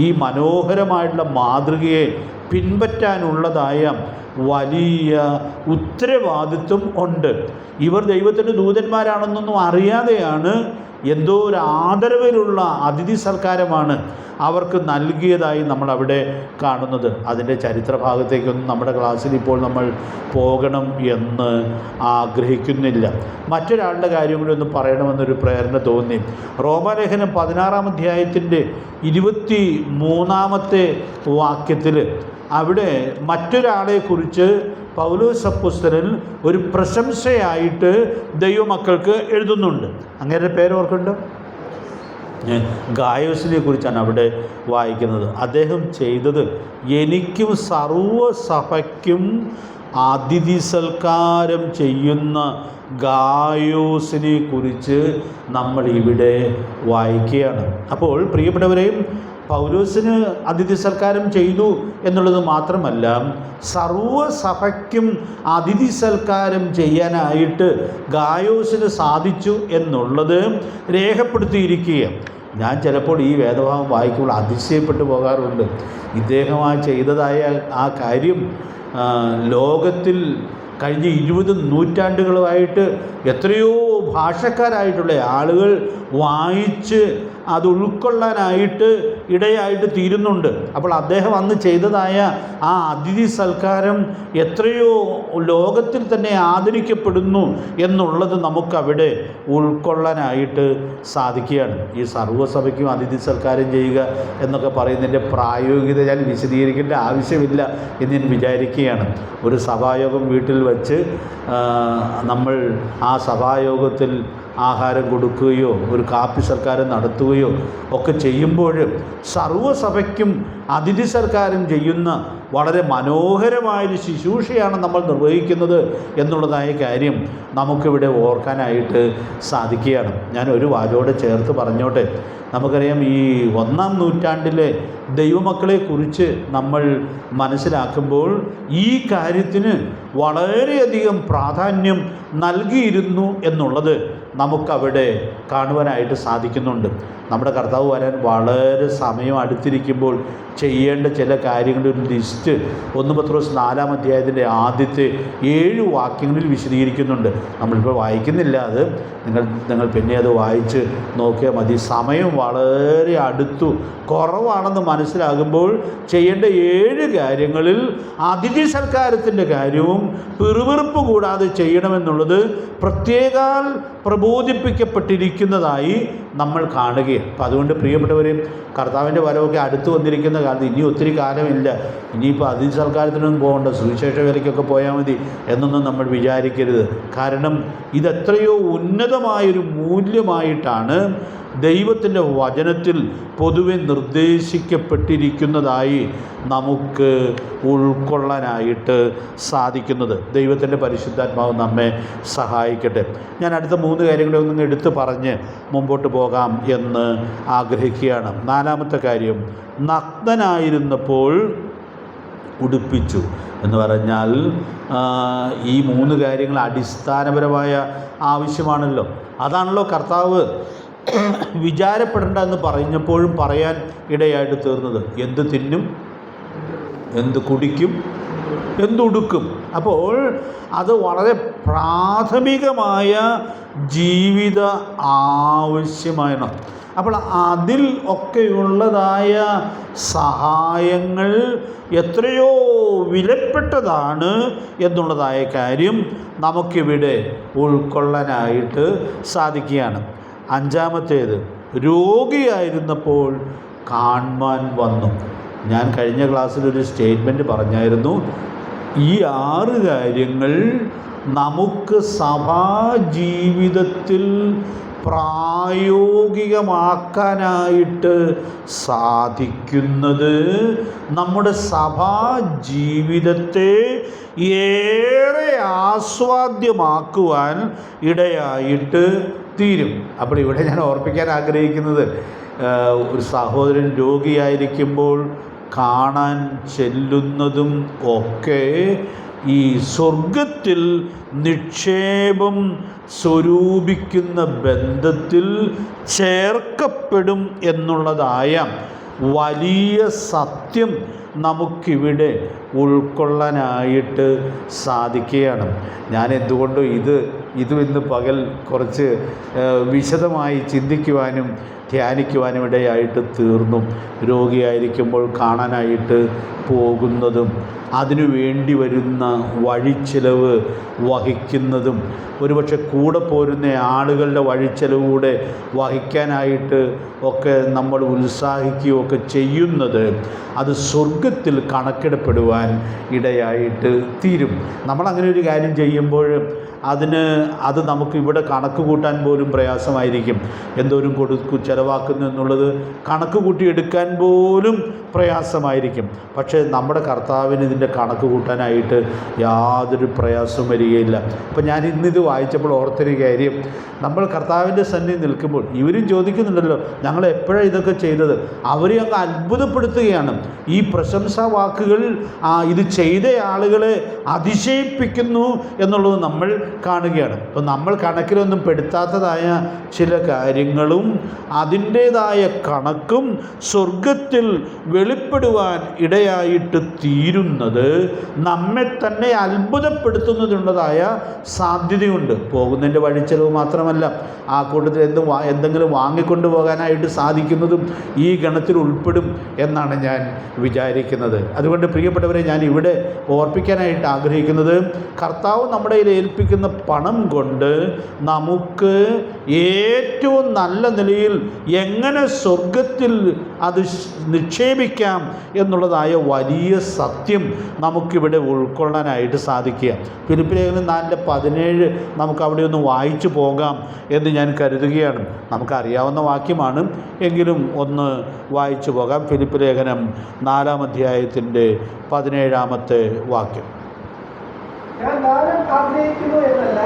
S1: ഈ മനോഹരമായിട്ടുള്ള മാതൃകയെ പിൻപറ്റാനുള്ളതായ വലിയ ഉത്തരവാദിത്വം ഉണ്ട്. ഇവർ ദൈവത്തിൻ്റെ ദൂതന്മാരാണെന്നൊന്നും അറിയാതെയാണ് എന്തോ ഒരു ആദരവിലുള്ള അതിഥി സൽക്കാരമാണ് അവർക്ക് നൽകിയതായി നമ്മളവിടെ കാണുന്നത്. അതിൻ്റെ ചരിത്രഭാഗത്തേക്കൊന്നും നമ്മുടെ ക്ലാസ്സിൽ ഇപ്പോൾ നമ്മൾ പോകണം എന്ന് ആഗ്രഹിക്കുന്നില്ല. മറ്റൊരാളുടെ കാര്യം കൂടി ഒന്ന് പറയണമെന്നൊരു പ്രേരണ തോന്നി. റോമാലേഖനം 16-ാം അധ്യായത്തിൻ്റെ 23-ാമത്തെ വാക്യത്തിൽ അവിടെ മറ്റൊരാളെക്കുറിച്ച് പൗലോസ് അപ്പോസ്തലൻ ഒരു പ്രശംസയായിട്ട് ദൈവമക്കൾക്ക് എഴുതുന്നുണ്ട്. അങ്ങനെ പേര് ഓർക്കുന്നുണ്ടോ? ഗായോസിനെ കുറിച്ചാണ് അവിടെ വായിക്കുന്നത്. അദ്ദേഹം ചെയ്തത് എനിക്കും സർവ്വസഭയ്ക്കും അതിഥി സൽക്കാരം ചെയ്യുന്ന ഗായോസിനെ കുറിച്ച് നമ്മൾ ഇവിടെ വായിക്കുകയാണ്. അപ്പോൾ പ്രിയപ്പെട്ടവരെയും, പൗലോസിന് അതിഥി സൽക്കാരം ചെയ്തു എന്നുള്ളത് മാത്രമല്ല, സർവ്വസഭയ്ക്കും അതിഥി സൽക്കാരം ചെയ്യാനായിട്ട് ഗായോസിന് സാധിച്ചു എന്നുള്ളത് രേഖപ്പെടുത്തിയിരിക്കുകയാണ്. ഞാൻ ചിലപ്പോൾ ഈ വേദഭാഗം വായിക്കുമ്പോൾ അതിശയപ്പെട്ടു പോകാറുണ്ട്. ഇദ്ദേഹം ചെയ്തതായ ആ കാര്യം ലോകത്തിൽ കഴിഞ്ഞ 20 നൂറ്റാണ്ടുകളുമായിട്ട് എത്രയോ ഭാഷക്കാരായിട്ടുള്ള ആളുകൾ വായിച്ച് അത് ഉൾക്കൊള്ളാനായിട്ട് ഇടയായിട്ട് തീരുന്നുണ്ട്. അപ്പോൾ അദ്ദേഹം അന്ന് ചെയ്തതായ ആ അതിഥി സൽക്കാരം എത്രയോ ലോകത്തിൽ തന്നെ ആദരിക്കപ്പെടുന്നു എന്നുള്ളത് നമുക്കവിടെ ഉൾക്കൊള്ളാനായിട്ട് സാധിക്കുകയാണ്. ഈ സർവ്വസഭയ്ക്കും അതിഥി സൽക്കാരം ചെയ്യുക എന്നൊക്കെ പറയുന്നതിൻ്റെ പ്രായോഗികത ഞാൻ വിശദീകരിക്കേണ്ട ആവശ്യമില്ല എന്ന് ഞാൻ വിചാരിക്കുകയാണ്. ഒരു സഭായോഗം വീട്ടിൽ വച്ച് നമ്മൾ ആ സഭായോഗത്തിൽ ആഹാരം കൊടുക്കുകയോ ഒരു കാപ്പി സൽക്കാരം നടത്തുകയോ ഒക്കെ ചെയ്യുമ്പോൾ സർവ്വസഭയ്ക്കും അതിഥി സൽക്കാരം ചെയ്യുന്ന വളരെ മനോഹരമായൊരു ശുശ്രൂഷയാണ് നമ്മൾ നിർവഹിക്കുന്നത് എന്നുള്ളതായ കാര്യം നമുക്കിവിടെ ഓർക്കാനായിട്ട് സാധിക്കുകയാണ്. ഞാൻ ഒരു വാചോടെ ചേർത്ത് പറഞ്ഞോട്ടെ. നമുക്കറിയാം, ഈ 1-ാം നൂറ്റാണ്ടിലെ ദൈവമക്കളെക്കുറിച്ച് നമ്മൾ മനസ്സിലാക്കുമ്പോൾ ഈ കാര്യത്തിന് വളരെയധികം പ്രാധാന്യം നൽകിയിരുന്നു എന്നുള്ളത് നമുക്കവിടെ കാണുവാനായിട്ട് സാധിക്കുന്നുണ്ട്. നമ്മുടെ കർത്താവ് വരാൻ വളരെ സമയം അടുത്തിരിക്കുമ്പോൾ ചെയ്യേണ്ട ചില കാര്യങ്ങളുടെ ഒരു ലിസ്റ്റ് 1 പത്രോസ് 4-ാം അധ്യായത്തിൻ്റെ ആദ്യത്തെ 7 വാക്യങ്ങളിൽ വിശദീകരിക്കുന്നുണ്ട്. നമ്മളിപ്പോൾ വായിക്കുന്നില്ല, അത് നിങ്ങൾ പിന്നെ അത് വായിച്ച് നോക്കിയാൽ മതി. സമയം വളരെ അടുത്തു കുറവാണെന്ന് മനസ്സിലാകുമ്പോൾ ചെയ്യേണ്ട 7 കാര്യങ്ങളിൽ അതിഥി സൽക്കാരത്തിൻ്റെ കാര്യവും പിറുപിറുപ്പ് കൂടാതെ ചെയ്യണമെന്നുള്ളത് പ്രത്യേകാൽ പ്രബോധിപ്പിക്കപ്പെട്ടിരിക്കുന്നതായി നമ്മൾ കാണുകയാണ്. അപ്പം അതുകൊണ്ട് പ്രിയപ്പെട്ടവരെയും, കർത്താവിൻ്റെ വരവൊക്കെ അടുത്ത് വന്നിരിക്കുന്ന കാലത്ത് ഇനി ഒത്തിരി കാലമില്ല, ഇനിയിപ്പോൾ അതിഥി സൽക്കാരത്തിനൊന്നും പോകണ്ട, സുവിശേഷ വേലയ്ക്കൊക്കെ പോയാൽ മതി എന്നൊന്നും നമ്മൾ വിചാരിക്കരുത്. കാരണം ഇതെത്രയോ ഉന്നതമായൊരു മൂല്യമായിട്ടാണ് ദൈവത്തിൻ്റെ വചനത്തിൽ പൊതുവെ നിർദ്ദേശിക്കപ്പെട്ടിരിക്കുന്നതായി നമുക്ക് ഉൾക്കൊള്ളാനായിട്ട് സാധിക്കുന്നത്. ദൈവത്തിൻ്റെ പരിശുദ്ധാത്മാവ് നമ്മെ സഹായിക്കട്ടെ. ഞാൻ അടുത്ത 3 കാര്യങ്ങളെ ഒന്നും എടുത്ത് പറഞ്ഞ് മുമ്പോട്ട് പോകാം എന്ന് ആഗ്രഹിക്കുകയാണ്. 4-ാമത്തെ കാര്യം, നഗ്നനായിരുന്നപ്പോൾ ഉടുപ്പിച്ചു എന്ന് പറഞ്ഞാൽ ഈ 3 കാര്യങ്ങൾ അടിസ്ഥാനപരമായ ആവശ്യമാണല്ലോ. അതാണല്ലോ കർത്താവ് വിചാരപ്പെടേണ്ട എന്ന് പറഞ്ഞപ്പോഴും പറയാൻ ഇടയായിട്ട് തീർന്നത്. എന്ത് തിന്നും, എന്ത് കുടിക്കും, എന്തുടുക്കും. അപ്പോൾ അത് വളരെ പ്രാഥമികമായ ജീവിത ആവശ്യമാണ്. അപ്പോൾ അതിൽ ഒക്കെയുള്ളതായ സഹായങ്ങൾ എത്രയോ വിലപ്പെട്ടതാണ് എന്നുള്ളതായ കാര്യം നമുക്കിവിടെ ഉൾക്കൊള്ളാനായിട്ട് സാധിക്കുകയാണ്. 5-ാമത്തേത്, രോഗിയായിരുന്നപ്പോൾ കാണുവാൻ വന്നു. ഞാൻ കഴിഞ്ഞ ക്ലാസ്സിലൊരു സ്റ്റേറ്റ്മെൻറ്റ് പറഞ്ഞായിരുന്നു, ഈ 6 കാര്യങ്ങൾ നമുക്ക് സഭാജീവിതത്തിൽ പ്രായോഗികമാക്കാനായിട്ട് സാധിക്കുന്നത് നമ്മുടെ സഭാജീവിതത്തെ ഏറെ ആസ്വാദ്യമാക്കുവാൻ ഇടയായിട്ട് തീരും. അപ്പോൾ ഇവിടെ ഞാൻ ഓർപ്പിക്കാൻ ആഗ്രഹിക്കുന്നത്, ഒരു സഹോദരൻ രോഗിയായിരിക്കുമ്പോൾ കാണാൻ ചെല്ലുന്നതും ഒക്കെ ഈ സ്വർഗത്തിൽ നിക്ഷേപം സ്വരൂപിക്കുന്ന ബന്ധത്തിൽ ചേർക്കപ്പെടും എന്നുള്ളതായ വലിയ സത്യം നമുക്കിവിടെ ഉൾക്കൊള്ളാനായിട്ട് സാധിക്കുകയാണ്. ഞാൻ എന്തുകൊണ്ടും ഇതും ഇന്ന് പകൽ കുറച്ച് വിശദമായി ചിന്തിക്കുവാനും ധ്യാനിക്കുവാനും ഇടയായിട്ട് തീർന്നു. രോഗിയായിരിക്കുമ്പോൾ കാണാനായിട്ട് പോകുന്നതും അതിനു വേണ്ടി വരുന്ന വഴിച്ചെലവ് വഹിക്കുന്നതും ഒരുപക്ഷെ കൂടെ പോരുന്ന ആളുകളുടെ വഴിച്ചെലവ് കൂടെ വഹിക്കാനായിട്ട് ഒക്കെ നമ്മൾ ഉത്സാഹിക്കുകയൊക്കെ ചെയ്യുന്നത് അത് സ്വർഗത്തിൽ കണക്കിടപ്പെടുവാൻ ഇടയായിട്ട് തീരും. നമ്മളങ്ങനെ ഒരു കാര്യം ചെയ്യുമ്പോൾ അത് നമുക്ക് ഇവിടെ കണക്ക് കൂട്ടാൻ പോലും പ്രയാസമായിരിക്കും. എന്തോരം ചിലവാക്കുന്നു എന്നുള്ളത് കണക്ക് കൂട്ടിയെടുക്കാൻ പോലും പ്രയാസമായിരിക്കും. പക്ഷേ നമ്മുടെ കർത്താവിന് ഇതിൻ്റെ കണക്ക് കൂട്ടാനായിട്ട് യാതൊരു പ്രയാസവും വരികയില്ല. അപ്പം ഞാൻ ഇന്നിത് വായിച്ചപ്പോൾ ഓർത്തൊരു കാര്യം, നമ്മൾ കർത്താവിൻ്റെ സന്നിധി നിൽക്കുമ്പോൾ ഇവരും ചോദിക്കുന്നുണ്ടല്ലോ, ഞങ്ങൾ എപ്പോഴാണ് ഇതൊക്കെ ചെയ്തത്? അവരെ അങ്ങ് അത്ഭുതപ്പെടുത്തുകയാണ്. ഈ പ്രശംസാ വാക്കുകൾ ഇത് ചെയ്ത ആളുകളെ അതിശയിപ്പിക്കുന്നു എന്നുള്ളത് നമ്മൾ കാണുകയാണ്. അപ്പോൾ നമ്മൾ കണക്കിലൊന്നും പെടുത്താത്തതായ ചില കാര്യങ്ങളും അതിൻ്റേതായ കണക്കും സ്വർഗത്തിൽ വെളിപ്പെടുവാൻ ഇടയായിട്ട് തീരുന്നത് നമ്മെ തന്നെ അത്ഭുതപ്പെടുത്തുന്നതിനുള്ളതായ സാധ്യതയുണ്ട്. പോകുന്നതിൻ്റെ വഴിച്ചെലവ് മാത്രമല്ല, ആ കൂട്ടത്തിൽ എന്തെങ്കിലും വാങ്ങിക്കൊണ്ടു പോകാനായിട്ട് സാധിക്കുന്നതും ഈ ഗണത്തിൽ ഉൾപ്പെടും എന്നാണ് ഞാൻ വിചാരിക്കുന്നത്. അതുകൊണ്ട് പ്രിയപ്പെട്ടവരെ, ഞാൻ ഇവിടെ ഓർപ്പിക്കാനായിട്ട് ആഗ്രഹിക്കുന്നത്, കർത്താവ് നമ്മുടെ കയ്യിൽ ഏൽപ്പിക്കുന്ന പണം കൊണ്ട് നമുക്ക് ഏറ്റവും നല്ല നിലയിൽ എങ്ങനെ സ്വർഗത്തിൽ അത് നിക്ഷേപിക്കാം എന്നുള്ളതായ വലിയ സത്യം നമുക്കിവിടെ ഉൾക്കൊള്ളാനായിട്ട് സാധിക്കുക. ഫിലിപ്പിയർ ലേഖനം 4:17 നമുക്ക് അവിടെ ഒന്ന് വായിച്ചു പോകാം എന്ന് ഞാൻ കരുതുകയാണ്. നമുക്കറിയാവുന്ന വാക്യമാണ്, എങ്കിലും ഒന്ന് വായിച്ചു പോകാം. ഫിലിപ്പിയർ ലേഖനം 4-ാം അധ്യായത്തിൻ്റെ 17-ാമത്തെ വാക്യം.
S3: ഞാൻ ദാനം ആഗ്രഹിക്കുന്നു എന്നല്ല,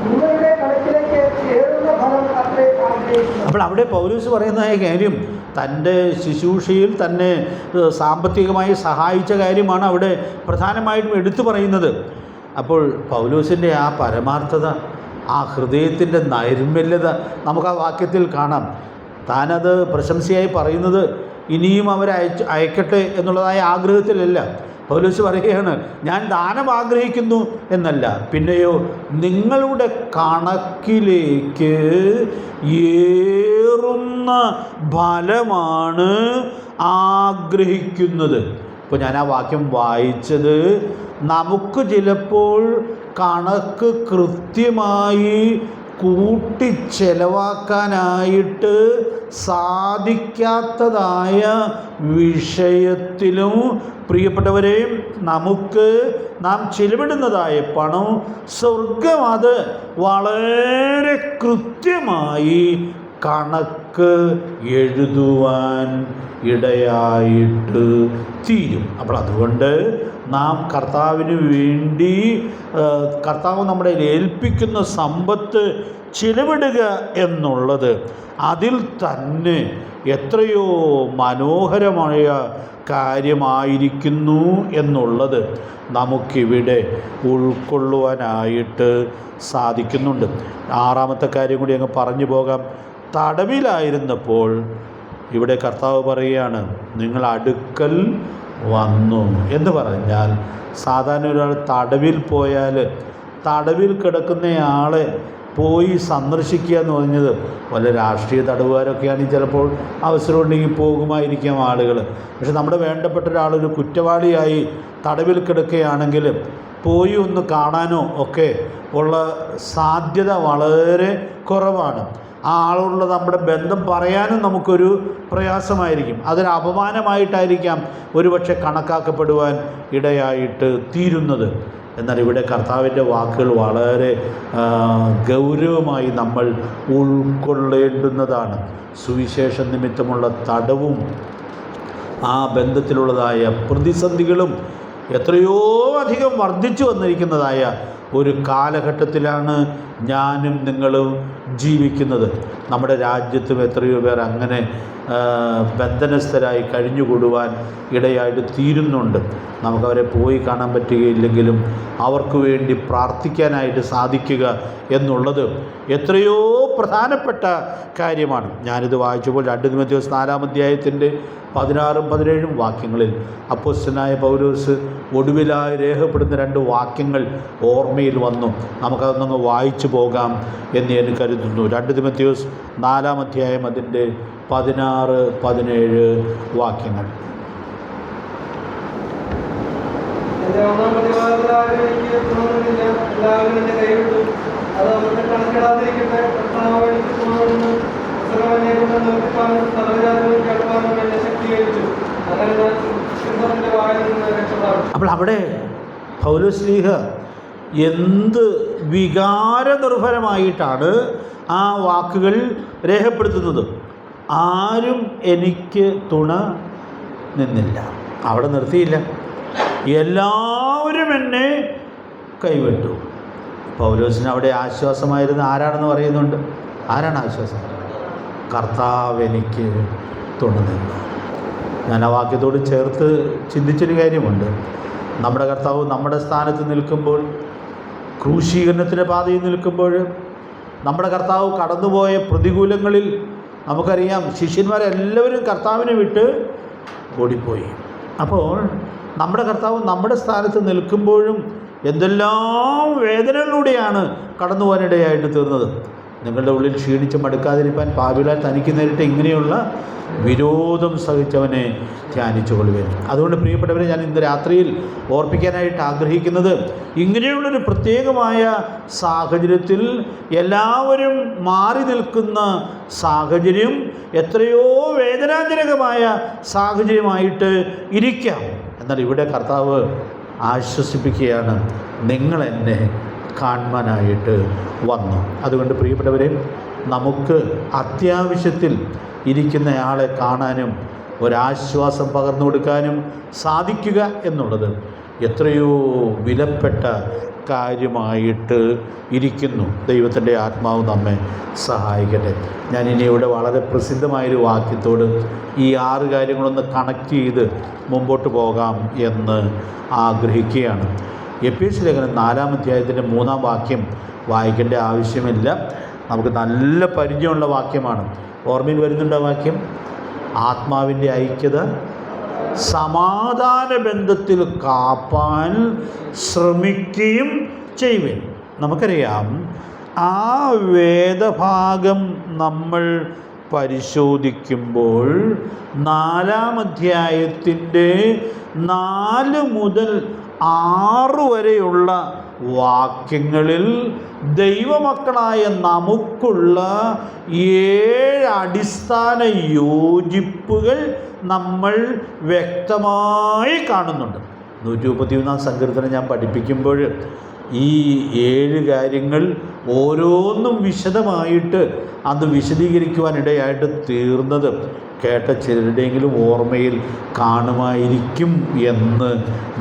S3: നിങ്ങളുടെ കണക്കിലേക്ക് ഏറുന്ന ഫലം അത്രേ ആഗ്രഹിക്കുന്നു.
S1: അപ്പോൾ അവിടെ പൗലോസ് പറയുന്ന കാര്യം തൻ്റെ ശുശ്രൂഷയിൽ തന്നെ സാമ്പത്തികമായി സഹായിച്ച കാര്യമാണ് അവിടെ പ്രധാനമായിട്ടും എടുത്തു പറയുന്നത്. അപ്പോൾ പൗലോസിൻ്റെ ആ പരമാർത്ഥത, ആ ഹൃദയത്തിൻ്റെ നൈർമല്യത നമുക്ക് ആ വാക്യത്തിൽ കാണാം. താനത് പ്രശംസയായി പറയുന്നത് ഇനിയും അയക്കട്ടെ എന്നുള്ളതായ ആഗ്രഹത്തിലല്ല. പൗലോസ് പറയുകയാണ്, ഞാൻ ദാനം ആഗ്രഹിക്കുന്നു എന്നല്ല, പിന്നെയോ നിങ്ങളുടെ കണക്കിലേക്ക് ഏറുന്ന ഫലമാണ് ആഗ്രഹിക്കുന്നത്. ഇപ്പോൾ ഞാൻ ആ വാക്യം വായിച്ചത്, നമുക്ക് ചിലപ്പോൾ കണക്ക് കൃത്യമായി കൂട്ടിച്ചെലവാക്കാനായിട്ട് സാധിക്കാത്തതായ വിഷയത്തിലും പ്രിയപ്പെട്ടവരെ, നാം ചെലവിടുന്നതായ പണം സ്വർഗം അത് വളരെ കൃത്യമായി കണക്ക് എഴുതുവാൻ ഇടയായിട്ട് തീരും. അപ്പോൾ അതുകൊണ്ട് നാം കർത്താവിന് വേണ്ടി, കർത്താവ് നമ്മുടെ ഏൽപ്പിക്കുന്ന സമ്പത്ത് ചിലവിടുക എന്നുള്ളത് അതിൽ തന്നെ എത്രയോ മനോഹരമായ കാര്യമായിരിക്കുന്നു എന്നുള്ളത് നമുക്കിവിടെ ഉൾക്കൊള്ളുവാനായിട്ട് സാധിക്കുന്നുണ്ട്. 6-ാമത്തെ കാര്യം കൂടി അങ്ങ് പറഞ്ഞു പോകാം. തടവിലായിരുന്നപ്പോൾ ഇവിടെ കർത്താവ് പറയുകയാണ്, നിങ്ങൾ അടുക്കൽ വന്നു എന്ന് പറഞ്ഞാൽ, സാധാരണ ഒരാൾ തടവിൽ പോയാൽ തടവിൽ കിടക്കുന്നയാളെ പോയി സന്ദർശിക്കുക എന്ന് പറഞ്ഞത് വല്ല രാഷ്ട്രീയ തടവുകാരൊക്കെയാണെങ്കിൽ ചിലപ്പോൾ അവസരമുണ്ടെങ്കിൽ പോകുമായിരിക്കാം ആളുകൾ. പക്ഷെ നമ്മുടെ വേണ്ടപ്പെട്ട ഒരാളൊരു കുറ്റവാളിയായി തടവിൽ കിടക്കുകയാണെങ്കിൽ പോയി ഒന്ന് കാണാനോ ഒക്കെ ഉള്ള സാധ്യത വളരെ കുറവാണ്. ആ ആളോടുള്ള നമ്മുടെ ബന്ധം പറയാനും നമുക്കൊരു പ്രയാസമായിരിക്കും. അതൊരു അപമാനമായിട്ടായിരിക്കാം ഒരുപക്ഷെ കണക്കാക്കപ്പെടുവാൻ ഇടയായിട്ട് തീരുന്നത്. എന്നാൽ ഇവിടെ കർത്താവിൻ്റെ വാക്കുകൾ വളരെ ഗൗരവമായി നമ്മൾ ഉൾക്കൊള്ളേണ്ടുന്നതാണ്. സുവിശേഷ നിമിത്തമുള്ള തടവും ആ ബന്ധത്തിലുള്ളതായ പ്രതിസന്ധികളും എത്രയോ അധികം വർദ്ധിച്ചു വന്നിരിക്കുന്നതായ ഒരു കാലഘട്ടത്തിലാണ് ഞാനും നിങ്ങളും ജീവിക്കുന്നത്. നമ്മുടെ രാജ്യത്തും എത്രയോ പേർ അങ്ങനെ ബന്ധനസ്ഥരായി കഴിഞ്ഞുകൂടുവാൻ ഇടയായിട്ട് തീരുന്നുണ്ട്. നമുക്കവരെ പോയി കാണാൻ പറ്റുകയില്ലെങ്കിലും അവർക്ക് വേണ്ടി പ്രാർത്ഥിക്കാനായിട്ട് സാധിക്കുക എന്നുള്ളത് എത്രയോ പ്രധാനപ്പെട്ട കാര്യമാണ്. ഞാനിത് വായിച്ചപ്പോൾ 2 തിമോഥെയോസ് 4-ാം അധ്യായത്തിൻ്റെ 16-17 വാക്യങ്ങളിൽ അപ്പോസ്തലനായ പൗലോസ് ഒടുവിലായി രേഖപ്പെടുന്ന 2 വാക്യങ്ങൾ ഓർമ്മയിൽ വന്നു. നമുക്കതൊന്നങ്ങ് വായിച്ചു പോകാം എന്ന് ഞാൻ കരുതുന്നു. 2 തിമോഥെയോസ് 4-ാം അധ്യായം അതിൻ്റെ 16-17 വാക്യങ്ങൾ.
S3: എന്റെ ഒന്നാം പ്രതിവാദത്തിൽ എനിക്ക് തോന്നുന്നില്ല, എല്ലാവരും എന്നെ കൈവിട്ടു. അത് അവരുടെ കണക്കിടാതിരിക്കട്ടെ. കർത്താവ് എനിക്ക് തോന്നുന്നു, എന്നെ കൊണ്ട് നിർത്തിപ്പാനും സർവ്വജാതികളും കേൾപ്പാനും എന്നെ ശക്തീകരിച്ചു. അങ്ങനെ ഞാൻ സിംഹത്തിന്റെ വായിൽ നിന്ന് രക്ഷപ്പെടും.
S1: അപ്പോൾ അവിടെ പൗലോസ്ലീഹ എന്ത് വികാരനിർഭരമായിട്ടാണ് ആ വാക്കുകൾ രേഖപ്പെടുത്തുന്നത്. ആരും എനിക്ക് തുണ നിന്നില്ല. അവിടെ നിർത്തിയില്ല, എല്ലാവരും എന്നെ കൈവിട്ടു. പൗലോസിന് അവിടെ ആശ്വാസമായിരുന്ന ആരാണെന്ന് പറയുന്നുണ്ട്. ആരാണ് ആശ്വാസം? കർത്താവ് എനിക്ക് തുണ നിന്നു. ഞാൻ ആ വാക്യത്തോട് ചേർത്ത് ചിന്തിച്ചൊരു കാര്യമുണ്ട്. നമ്മുടെ കർത്താവ് നമ്മുടെ സ്ഥാനത്ത് നിൽക്കുമ്പോൾ ക്രൂശീകരണത്തിൻ്റെ പാതയിൽ നിൽക്കുമ്പോൾ നമ്മുടെ കർത്താവ് കടന്നുപോയ പ്രതികൂലങ്ങളിൽ നമുക്കറിയാം, ശിഷ്യന്മാരെല്ലാവരും കർത്താവിനെ വിട്ട് ഓടിപ്പോയി. അപ്പോൾ നമ്മുടെ കർത്താവ് നമ്മുടെ സ്ഥാനത്ത് നിൽക്കുമ്പോഴും എന്തെല്ലാം വേദനകളിലൂടെയാണ് കടന്നു പോകാനിടയായിട്ട് തീർന്നത്. നിങ്ങളുടെ ഉള്ളിൽ ക്ഷീണിച്ച് മടുക്കാതിരിക്കാൻ പാപികളാൽ തനിക്ക് നേരിട്ട് ഇങ്ങനെയുള്ള വിരോധം സഹിച്ചവനെ ധ്യാനിച്ചു കൊള്ളുവാൻ. അതുകൊണ്ട് പ്രിയപ്പെട്ടവരെ, ഞാൻ ഇന്ന് രാത്രിയിൽ ഓർപ്പിക്കാനായിട്ട് ആഗ്രഹിക്കുന്നത്, ഇങ്ങനെയുള്ളൊരു പ്രത്യേകമായ സാഹചര്യത്തിൽ എല്ലാവരും മാറി നിൽക്കുന്ന സാഹചര്യം എത്രയോ വേദനാജനകമായ സാഹചര്യമായിട്ട് ഇരിക്കാം. എന്നാൽ ഇവിടെ കർത്താവ് ആശ്വസിപ്പിക്കുകയാണ്, നിങ്ങൾ എന്നെ കാണുവാനായിട്ട് വന്നു. അതുകൊണ്ട് പ്രിയപ്പെട്ടവരെ, നമുക്ക് അത്യാവശ്യത്തിൽ ഇരിക്കുന്നയാളെ കാണാനും ഒരാശ്വാസം പകർന്നു കൊടുക്കാനും സാധിക്കുക എന്നുള്ളത് എത്രയോ വിലപ്പെട്ട കാര്യമായിട്ട് ഇരിക്കുന്നു. ദൈവത്തിൻ്റെ ആത്മാവ് നമ്മെ സഹായിക്കട്ടെ. ഞാനിനി ഇവിടെ വളരെ പ്രസിദ്ധമായൊരു വാക്യത്തോട് ഈ 6 കാര്യങ്ങളൊന്ന് കണക്ട് ചെയ്ത് മുമ്പോട്ട് പോകാം എന്ന് ആഗ്രഹിക്കുകയാണ്. എഫേസ്യ ലേഖനം 4-ാം അധ്യായത്തിൻ്റെ 3-ാം വാക്യം വായിക്കേണ്ട ആവശ്യമില്ല, നമുക്ക് നല്ല പരിചയമുള്ള വാക്യമാണ്. ഓർമ്മയിൽ വരുന്നുണ്ട് വാക്യം? ആത്മാവിൻ്റെ ഐക്യത സമാധാന ബന്ധത്തിൽ കാപ്പാൻ ശ്രമിക്കുകയും ചെയ്യുവിൻ. നമുക്കറിയാം, ആ വേദഭാഗം നമ്മൾ പരിശോധിക്കുമ്പോൾ 4-ാം അധ്യായത്തിൻ്റെ 4 മുതൽ 6 വരെയുള്ള വാക്യങ്ങളിൽ ദൈവമക്കളായ നമുക്കുള്ള 7 അടിസ്ഥാന യോജിപ്പുകൾ നമ്മൾ വ്യക്തമായി കാണുന്നുണ്ട്. 131-ാം സങ്കീർത്തനം ഞാൻ പഠിപ്പിക്കുമ്പോൾ ഈ 7 കാര്യങ്ങൾ ഓരോന്നും വിശദമായിട്ട് അത് വിശദീകരിക്കുവാനിടയായിട്ട് തീർന്നത് കേട്ട ചിലരുടെയെങ്കിലും ഓർമ്മയിൽ കാണുമായിരിക്കും എന്ന്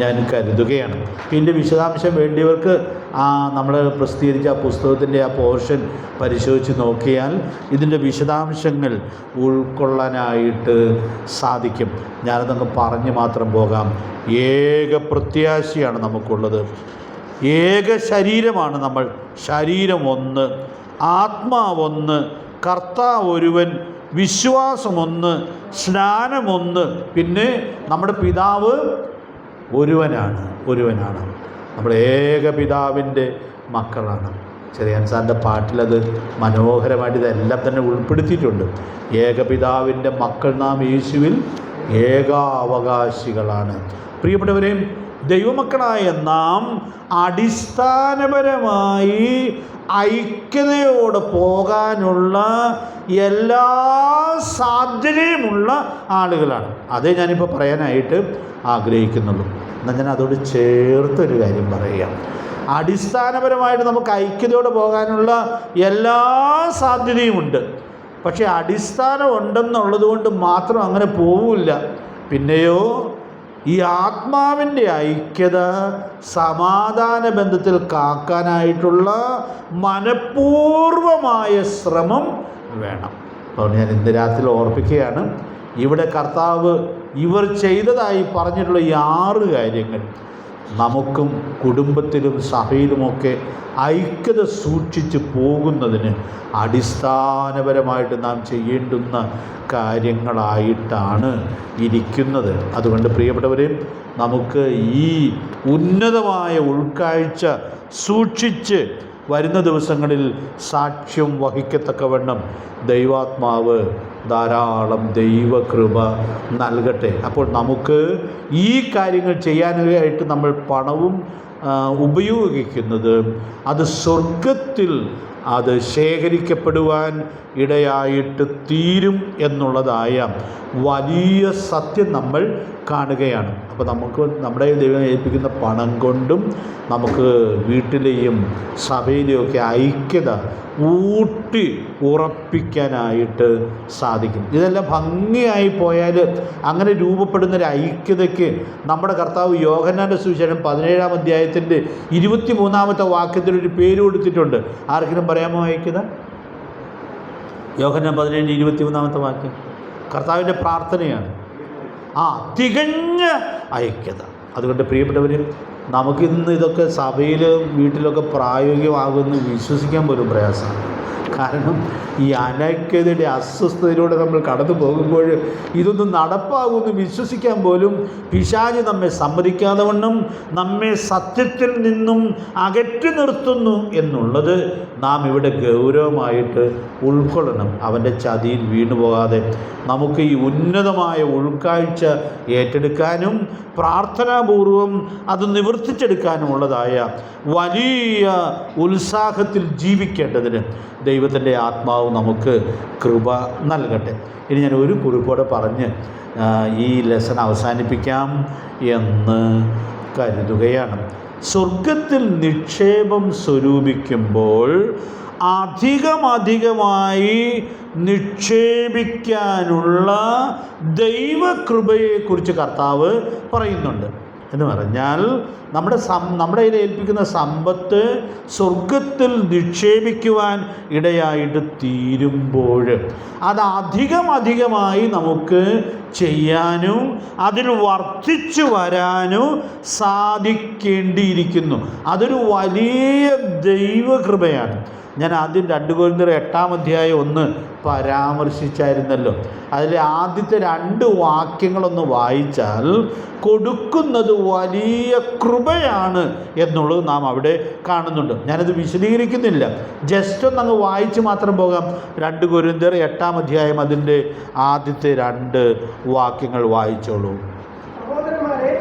S1: ഞാൻ കരുതുകയാണ്. ഇതിൻ്റെ വിശദാംശം വേണ്ടിയവർക്ക് നമ്മൾ പ്രസിദ്ധീകരിച്ച ആ പുസ്തകത്തിൻ്റെ ആ പോർഷൻ പരിശോധിച്ച് നോക്കിയാൽ ഇതിൻ്റെ വിശദാംശങ്ങൾ ഉൾക്കൊള്ളാനായിട്ട് സാധിക്കും. ഞാനതങ്ങ് പറഞ്ഞ് മാത്രം പോകാം. ഏക പ്രത്യാശയാണ് നമുക്കുള്ളത്, ഏക ശരീരമാണ് നമ്മൾ. ശരീരം ഒന്ന്, ആത്മാവൊന്ന്, കർത്താവ് ഒരുവൻ, വിശ്വാസമൊന്ന്, സ്നാനമൊന്ന്, പിന്നെ നമ്മുടെ പിതാവ് ഒരുവനാണ്. നമ്മൾ ഏക പിതാവിൻ്റെ മക്കളാണ്. ചെറിയാൻ സാറിൻ്റെ പാട്ടിലത് മനോഹരമായിട്ട് ഇതെല്ലാം തന്നെ ഉൾപ്പെടുത്തിയിട്ടുണ്ട്. ഏകപിതാവിൻ്റെ മക്കൾ നാം യേശുവിൽ ഏകാവകാശികളാണ്. പ്രിയപ്പെട്ടവരെ, ദൈവമക്കളായ നാം അടിസ്ഥാനപരമായി ഐക്യതയോടെ പോകാനുള്ള എല്ലാ സാധ്യതയുമുള്ള ആളുകളാണ്. അതേ ഞാനിപ്പോൾ പറയാനായിട്ട് ആഗ്രഹിക്കുന്നുള്ളൂ. എന്നാൽ ഞാൻ അതോട് ചേർത്തൊരു കാര്യം പറയാം. അടിസ്ഥാനപരമായിട്ട് നമുക്ക് ഐക്യതയോടെ പോകാനുള്ള എല്ലാ സാധ്യതയുമുണ്ട്. പക്ഷേ അടിസ്ഥാനം ഉണ്ടെന്നുള്ളത് കൊണ്ട് മാത്രം അങ്ങനെ പോവില്ല. പിന്നെയോ ഈ ആത്മാവിൻ്റെ ഐക്യത സമാധാന ബന്ധത്തിൽ കാക്കാനായിട്ടുള്ള മനഃപൂർവമായ ശ്രമം വേണം. അതുകൊണ്ട് ഞാൻ ഇന്ന് രാത്രി ഓർപ്പിക്കുകയാണ്, ഇവിടെ കർത്താവ് ഇവർ ചെയ്തതായി പറഞ്ഞിട്ടുള്ള ഈ 6 കാര്യങ്ങൾ നമുക്കും കുടുംബത്തിലും സഭയിലുമൊക്കെ ഐക്യത സൂക്ഷിച്ച് പോകുന്നതിന് അടിസ്ഥാനപരമായിട്ട് നാം ചെയ്യേണ്ടുന്ന കാര്യങ്ങളായിട്ടാണ് ഇരിക്കുന്നത്. അതുകൊണ്ട് പ്രിയപ്പെട്ടവരെ, നമുക്ക് ഈ ഉന്നതമായ ഉൾക്കാഴ്ച സൂക്ഷിച്ച് വരുന്ന ദിവസങ്ങളിൽ സാക്ഷ്യം വഹിക്കത്തക്കവണ്ണം ദൈവാത്മാവ് ധാരാളം ദൈവകൃപ നൽകട്ടെ. അപ്പോൾ നമുക്ക് ഈ കാര്യങ്ങൾ ചെയ്യാനായിട്ട് നമ്മൾ പണവും ഉപയോഗിക്കുന്നത് അത് സ്വർഗത്തിൽ അത് ശേഖരിക്കപ്പെടുവാൻ ഇടയായിട്ട് തീരും എന്നുള്ളതായ വലിയ സത്യം നമ്മൾ കാണുകയാണ്. അപ്പോൾ നമുക്ക് നമ്മുടെ ദൈവം ഏൽപ്പിക്കുന്ന പണം കൊണ്ടും നമുക്ക് വീട്ടിലെയും സഭയിലെയൊക്കെ ഐക്യത ഊട്ടി ഉറപ്പിക്കാനായിട്ട് സാധിക്കും. ഇതെല്ലാം ഭംഗിയായി പോയാൽ അങ്ങനെ രൂപപ്പെടുന്നൊരു ഐക്യതയ്ക്ക് നമ്മുടെ കർത്താവ് യോഹന്നാൻ്റെ സുവിശേഷം 17-ാം അധ്യായത്തിൻ്റെ 23-ാമത്തെ വാക്യത്തിലൊരു പേര് കൊടുത്തിട്ടുണ്ട്. ആർക്കെങ്കിലും പറയാമോ ഐക്യത? യോഹന്നാൻ 17-23-ാമത്തെ വാക്യം കർത്താവിൻ്റെ പ്രാർത്ഥനയാണ്. തികഞ്ഞ ഐക്യത. അതുകൊണ്ട് പ്രിയപ്പെട്ടവർ, നമുക്കിന്ന് ഇതൊക്കെ സഭയിലും വീട്ടിലൊക്കെ പ്രായോഗികമാകുമെന്ന് വിശ്വസിക്കാൻ പോലും പ്രയാസമാണ്. കാരണം ഈ അനൈക്യതയുടെ അസ്വസ്ഥതയിലൂടെ നമ്മൾ കടന്നു പോകുമ്പോൾ ഇതൊന്നും നടപ്പാകുമെന്ന് വിശ്വസിക്കാൻ പോലും പിശാച് നമ്മെ സമ്മതിക്കാതെ വണ്ണം നമ്മെ സത്യത്തിൽ നിന്നും അകറ്റി നിർത്തുന്നു എന്നുള്ളത് നാം ഇവിടെ ഗൗരവമായിട്ട് ഉൾക്കൊള്ളണം. അവൻ്റെ ചതിയിൽ വീണുപോകാതെ നമുക്ക് ഈ ഉന്നതമായ ഉൾക്കാഴ്ച ഏറ്റെടുക്കാനും പ്രാർത്ഥനാപൂർവം അത് നിവർത്തിച്ചെടുക്കാനുമുള്ളതായ വലിയ ഉത്സാഹത്തിൽ ജീവിക്കേണ്ടതിന് ദൈവത്തിൻ്റെ ആത്മാവ് നമുക്ക് കൃപ നൽകട്ടെ. ഇനി ഞാൻ ഒരു കുറിപ്പോടെ പറഞ്ഞ് ഈ ലെസൺ അവസാനിപ്പിക്കാം എന്ന് കരുതുകയാണ്. സ്വർഗത്തിൽ നിക്ഷേപം സ്വരൂപിക്കുമ്പോൾ അധികമായി നിക്ഷേപിക്കാനുള്ള ദൈവകൃപയെക്കുറിച്ച് കർത്താവ് പറയുന്നുണ്ട്. എന്ന് പറഞ്ഞാൽ നമ്മുടെ കയ്യിൽ ഏൽപ്പിക്കുന്ന സമ്പത്ത് സ്വർഗത്തിൽ നിക്ഷേപിക്കുവാൻ ഇടയായിട്ട് തീരുമ്പോൾ അത് അധികമായി നമുക്ക് ചെയ്യാനും അതിൽ വർദ്ധിച്ചു വരാനും സാധിക്കേണ്ടിയിരിക്കുന്നു. അതൊരു വലിയ ദൈവകൃപയാണ്. ഞാൻ ആദ്യം 2 കൊരിന്ത്യർ 8-ാം അധ്യായം 1 പരാമർശിച്ചായിരുന്നല്ലോ. അതിലെ ആദ്യത്തെ 2 വാക്യങ്ങളൊന്ന് വായിച്ചാൽ കൊടുക്കുന്നത് വലിയ കൃപയാണ് എന്നുള്ളത് നാം അവിടെ കാണുന്നുണ്ട്. ഞാനത് വിശദീകരിക്കുന്നില്ല, ജസ്റ്റ് ഒന്നങ്ങ് വായിച്ച് മാത്രം പോകാം. 2 കൊരിന്ത്യർ 8-ാം അധ്യായം അതിൻ്റെ ആദ്യത്തെ 2 വാക്യങ്ങൾ വായിച്ചോളൂ.
S3: സഹോദരന്മാരെ,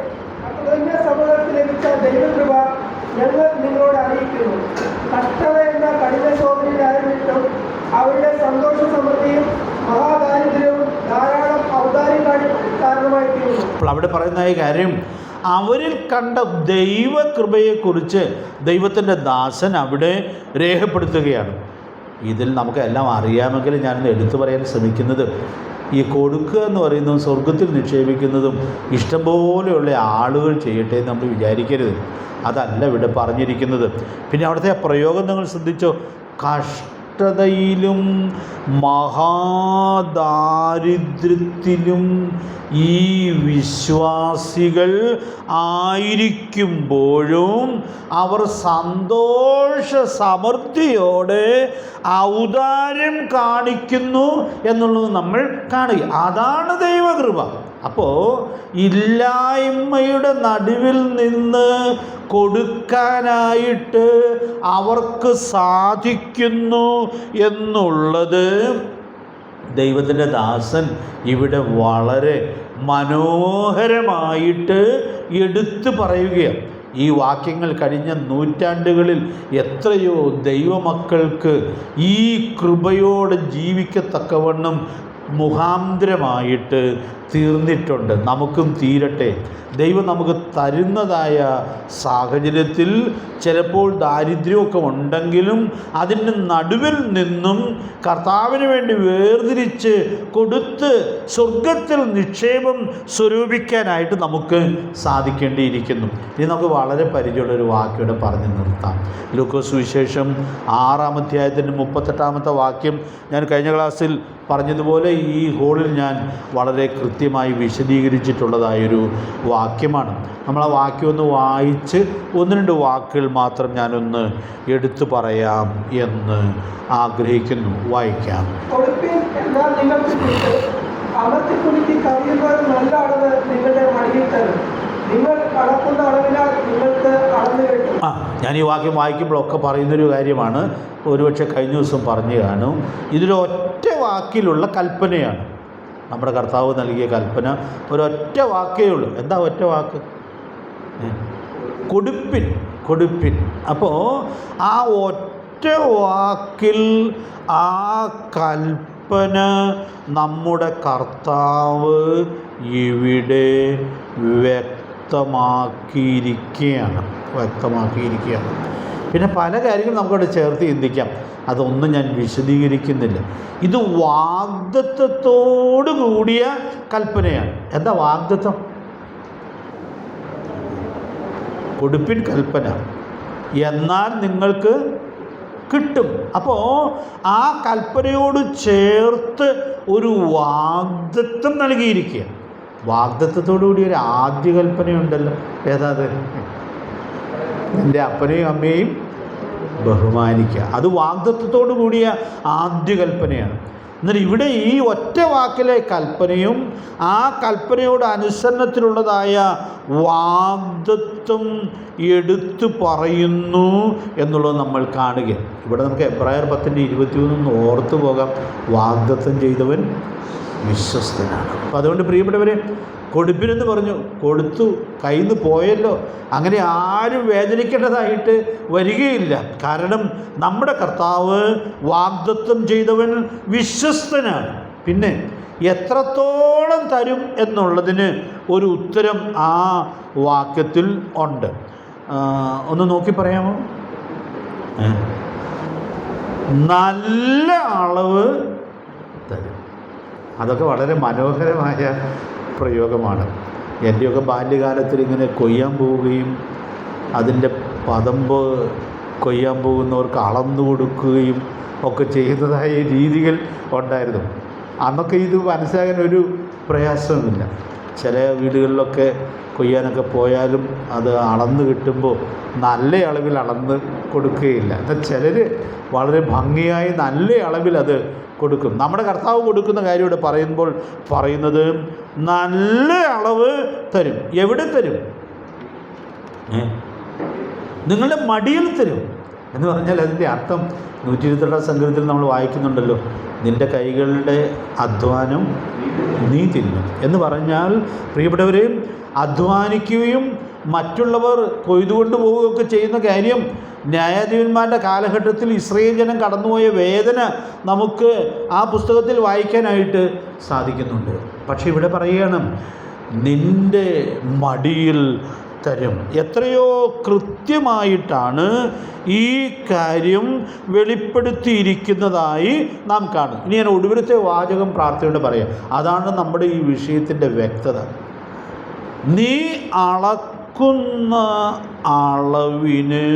S3: അപ്പോസ്തലന്റെ സഭകൾക്ക് ലഭിച്ച ദൈവകൃപ ഞങ്ങൾ നിങ്ങളോട് അറിയിക്കുന്നു. കഷ്ടത എന്ന കഠിന ശോധനയിലായിരുന്നിട്ടും അവരുടെ സന്തോഷ സമൃദ്ധിയും മഹാദാരിദ്ര്യവും ധാരാളം ഔദാര്യം കാരണമായി തീർന്നു.
S1: അപ്പോൾ അവിടെ പറയുന്ന ഈ കാര്യം, അവരിൽ കണ്ട ദൈവകൃപയെക്കുറിച്ച് ദൈവത്തിൻ്റെ ദാസൻ അവിടെ രേഖപ്പെടുത്തുകയാണ്. ഇതിൽ നമുക്ക് എല്ലാം അറിയാമെങ്കിലും ഞാനൊന്ന് എടുത്തു പറയാൻ ശ്രമിക്കുന്നത്, ഈ കൊടുക്കുക എന്ന് പറയുന്നതും സ്വർഗത്തിൽ നിക്ഷേപിക്കുന്നതും ഇഷ്ടംപോലെയുള്ള ആളുകൾ ചെയ്യട്ടെ എന്ന് നമ്മൾ വിചാരിക്കരുത്. അതല്ല ഇവിടെ പറഞ്ഞിരിക്കുന്നത്. പിന്നെ അവിടുത്തെ പ്രയോഗം നിങ്ങൾ ശ്രദ്ധിച്ചോ, കഷ്ടതയിലും മഹാദാരിദ്ര്യത്തിലും ഈ വിശ്വാസികൾ ആയിരിക്കുമ്പോഴും അവർ സന്തോഷ സമൃദ്ധിയോടെ ഔദാര്യം കാണിക്കുന്നു എന്നുള്ളത് നമ്മൾ കാണുക. അതാണ് ദൈവകൃപ. അപ്പോൾ ഇല്ലായ്മയുടെ നടുവിൽ നിന്ന് കൊടുക്കാനായിട്ട് അവർക്ക് സാധിക്കുന്നു എന്നുള്ളത് ദൈവത്തിൻ്റെ ദാസൻ ഇവിടെ വളരെ മനോഹരമായിട്ട് എടുത്തു പറയുകയാണ്. ഈ വാക്യങ്ങൾ കഴിഞ്ഞ നൂറ്റാണ്ടുകളിൽ എത്രയോ ദൈവമക്കൾക്ക് ഈ കൃപയോടെ ജീവിക്കത്തക്കവണ്ണം മുഖാന്തരമായിട്ട് തീർന്നിട്ടുണ്ട്. നമുക്കും തീരട്ടെ. ദൈവം നമുക്ക് തരുന്നതായ സാഹചര്യത്തിൽ ചിലപ്പോൾ ദാരിദ്ര്യമൊക്കെ ഉണ്ടെങ്കിലും അതിൻ്റെ നടുവിൽ നിന്നും കർത്താവിന് വേണ്ടി വേർതിരിച്ച് കൊടുത്ത് സ്വർഗത്തിൽ നിക്ഷേപം സ്വരൂപിക്കാനായിട്ട് നമുക്ക് സാധിക്കേണ്ടിയിരിക്കുന്നു. ഇനി നമുക്ക് വളരെ പരിചയമുള്ളൊരു വാക്യോടെ പറഞ്ഞു നിർത്താം. ലൂക്കോസ് സുവിശേഷം 6-ാം അധ്യായത്തിൻ്റെ 38-ാമത്തെ വാക്യം ഞാൻ കഴിഞ്ഞ ക്ലാസ്സിൽ പറഞ്ഞതുപോലെ ഈ ഹോളിൽ ഞാൻ വളരെ കൃത്യമായി വിശദീകരിച്ചിട്ടുള്ളതായൊരു വാക്യമാണ്. നമ്മൾ ആ വാക്യം ഒന്ന് വായിച്ച് 1-2 വാക്കുകൾ മാത്രം ഞാനൊന്ന് എടുത്തു പറയാം എന്ന് ആഗ്രഹിക്കുന്നു. വായിക്കാം.
S3: കൊടുപ്പിൻ, എന്നാൽ നിങ്ങൾക്ക് കിട്ടും. അമർത്തിക്കുലുക്കി കവിയുമ്പോൾ നല്ല അളവ് നിങ്ങളുടെ മടിയിൽ തരും. നിങ്ങൾ അളക്കുന്ന അളവിനാൽ നിങ്ങൾക്ക് അളന്നു കിട്ടും.
S1: ഞാൻ ഈ വാക്യം വായിക്കുമ്പോഴൊക്കെ പറയുന്നൊരു കാര്യമാണ്. ഒരുപക്ഷെ കഴിഞ്ഞ ദിവസം പറഞ്ഞു കാണും. ഇതിലൊറ്റ വാക്കിലുള്ള കൽപ്പനയാണ്. നമ്മുടെ കർത്താവ് നൽകിയ കൽപ്പന ഒരൊറ്റ വാക്കേ ഉള്ളൂ. എന്താ ഒറ്റ വാക്ക്? കൊടുപ്പിൻ, കൊടുപ്പിൻ. അപ്പോൾ ആ ഒറ്റ വാക്കിൽ ആ കൽപ്പന നമ്മുടെ കർത്താവ് ഇവിടെ വ്യക്തമാക്കിയിരിക്കുകയാണ്. പിന്നെ പല കാര്യങ്ങളും നമുക്കവിടെ ചേർത്ത് ചിന്തിക്കാം. അതൊന്നും ഞാൻ വിശദീകരിക്കുന്നില്ല. ഇത് വാഗ്ദത്തത്തോടു കൂടിയ കൽപ്പനയാണ്. എന്താ വാഗ്ദത്തം? കൊടുപ്പിൻ കൽപ്പന, എന്നാൽ നിങ്ങൾക്ക് കിട്ടും. അപ്പോൾ ആ കൽപ്പനയോട് ചേർത്ത് ഒരു വാഗ്ദത്തം നൽകിയിരിക്കുക. വാഗ്ദത്തത്തോടു കൂടി ഒരു ആദ്യ കൽപ്പനയുണ്ടല്ലോ. ഏതാ അത്? നിൻ്റെ അപ്പനെയും അമ്മയെയും ബഹുമാനിക്കുക. അത് വാഗ്ദത്തത്തോടു കൂടിയ ആദ്യ കൽപ്പനയാണ്. എന്നാൽ ഇവിടെ ഈ ഒറ്റ വാക്കിലെ കൽപ്പനയും ആ കൽപ്പനയോട് അനുസരണത്തിലുള്ളതായ വാഗ്ദത്തം എടുത്തു പറയുന്നു എന്നുള്ളത് നമ്മൾ കാണുക. ഇവിടെ നമുക്ക് എബ്രായർ 10:21 ഓർത്തു പോകാം. വാഗ്ദത്തം ചെയ്തവൻ വിശ്വസ്തനാണ്. അപ്പോൾ അതുകൊണ്ട് പ്രിയപ്പെട്ടവരെ, കൊടുപ്പിനെന്ന് പറഞ്ഞു, കൊടുത്തു, കയ്യിൽ നിന്ന് പോയല്ലോ, അങ്ങനെ ആരും വേദനിക്കേണ്ടതായിട്ട് വരികയില്ല. കാരണം നമ്മുടെ കർത്താവ് വാഗ്ദത്തം ചെയ്തവൻ വിശ്വസ്തനാണ്. പിന്നെ എത്രത്തോളം തരും എന്നുള്ളതിന് ഒരു ഉത്തരം ആ വാക്യത്തിൽ ഉണ്ട്. ഒന്ന് നോക്കി പറയാമോ? നല്ല അളവ് തരും. അതൊക്കെ വളരെ മനോഹരമായ പ്രയോഗമാണ്. എൻ്റെയൊക്കെ ബാല്യകാലത്തിൽ ഇങ്ങനെ കൊയ്യാൻ പോവുകയും അതിൻ്റെ പതമ്പ് കൊയ്യാൻ പോകുന്നവർക്ക് അളന്നു കൊടുക്കുകയും ഒക്കെ ചെയ്യുന്നതായ രീതികൾ ഉണ്ടായിരുന്നു. അന്നൊക്കെ ഇത് മനസ്സിലാക്കാൻ ഒരു പ്രയാസവുമില്ല. ചില വീടുകളിലൊക്കെ കൊയ്യാനൊക്കെ പോയാലും അത് അളന്ന് കിട്ടുമ്പോൾ നല്ല അളവിൽ അളന്ന് കൊടുക്കുകയില്ല. എന്നാൽ ചിലർ വളരെ ഭംഗിയായി നല്ല അളവിൽ അത് കൊടുക്കും. നമ്മുടെ കർത്താവ് കൊടുക്കുന്ന കാര്യം ഇവിടെ പറയുന്നത് നല്ല അളവ് തരും. എവിടെ തരും? നിങ്ങളുടെ മടിയിൽ തരും എന്ന് പറഞ്ഞാൽ അതിൻ്റെ അർത്ഥം 122 സങ്കീർത്തനത്തിൽ നമ്മൾ വായിക്കുന്നുണ്ടല്ലോ, നിൻ്റെ കൈകളുടെ അധ്വാനം നീ തിന്നും എന്ന് പറഞ്ഞാൽ, പ്രിയപ്പെട്ടവരെയും അധ്വാനിക്കുകയും മറ്റുള്ളവർ കൊയ്തുകൊണ്ട് പോവുകയൊക്കെ ചെയ്യുന്ന കാര്യം ന്യായാധിപന്മാരുടെ കാലഘട്ടത്തിൽ ഇസ്രായേൽ ജനം കടന്നുപോയ വേദന നമുക്ക് ആ പുസ്തകത്തിൽ വായിക്കാനായിട്ട് സാധിക്കുന്നുണ്ട്. പക്ഷെ ഇവിടെ പറയുകയാണ്, നിൻ്റെ മടിയിൽ തരും. എത്രയോ കൃത്യമായിട്ടാണ് ഈ കാര്യം വെളിപ്പെടുത്തിയിരിക്കുന്നതായി നാം കാണും. ഇനി ഞാൻ ഒടുവിലത്തെ വാചകം പ്രാർത്ഥനയോടെ പറയാം. അതാണ് നമ്മുടെ ഈ വിഷയത്തിൻ്റെ വ്യക്തത. നീ അളക്കുന്ന അളവിന്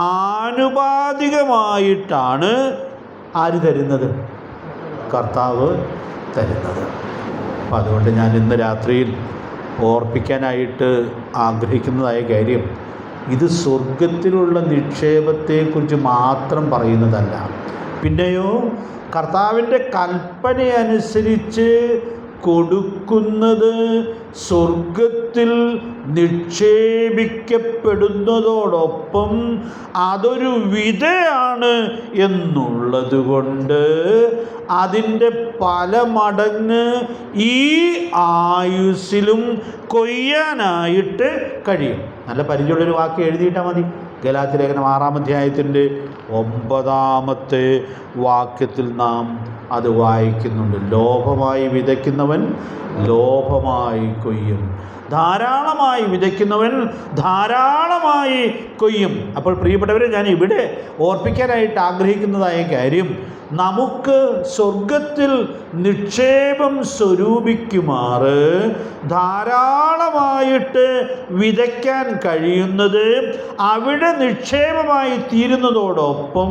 S1: ആനുപാതികമായിട്ടാണ് ആര് തരുന്നത്? കർത്താവ് തരുന്നത്. അപ്പം അതുകൊണ്ട് ഞാൻ ഇന്ന് രാത്രിയിൽ ഓർപ്പിക്കാനായിട്ട് ആഗ്രഹിക്കുന്നതായ കാര്യം, ഇത് സ്വർഗത്തിലുള്ള നിക്ഷേപത്തെക്കുറിച്ച് മാത്രം പറയുന്നതല്ല. പിന്നെയോ കർത്താവിൻ്റെ കൽപ്പനയനുസരിച്ച് കൊടുക്കുന്നത് സ്വർഗത്തിൽ നിക്ഷേപിക്കപ്പെടുന്നതോടൊപ്പം അതൊരു വിതയാണ് എന്നുള്ളത് കൊണ്ട് അതിൻ്റെ പല മടങ്ങ് ഈ ആയുസ്സിലും കൊയ്യാനായിട്ട് കഴിയും. നല്ല പരിചയമുള്ളൊരു വാക്ക് എഴുതിയിട്ടാൽ മതി. ഗലാത്യ ലേഖനം 6-ാം അധ്യായത്തിൻ്റെ 9-ാമത്തെ വാക്യത്തിൽ നാം അത് വായിക്കുന്നുണ്ട്. ലോഭമായി വിതയ്ക്കുന്നവൻ ലോഭമായി കൊയ്യും, ധാരാളമായി വിതയ്ക്കുന്നവൻ ധാരാളമായി കൊയ്യും. അപ്പോൾ പ്രിയപ്പെട്ടവരെ, ഞാൻ ഇവിടെ ഓർപ്പിക്കാനായിട്ട് ആഗ്രഹിക്കുന്നതായ കാര്യം, നമുക്ക് സ്വർഗത്തിൽ നിക്ഷേപം സ്വരൂപിക്കുമാറ് ധാരാളമായിട്ട് വിതയ്ക്കാൻ കഴിയുന്നത് അവിടെ നിക്ഷേപമായി തീരുന്നതോടൊപ്പം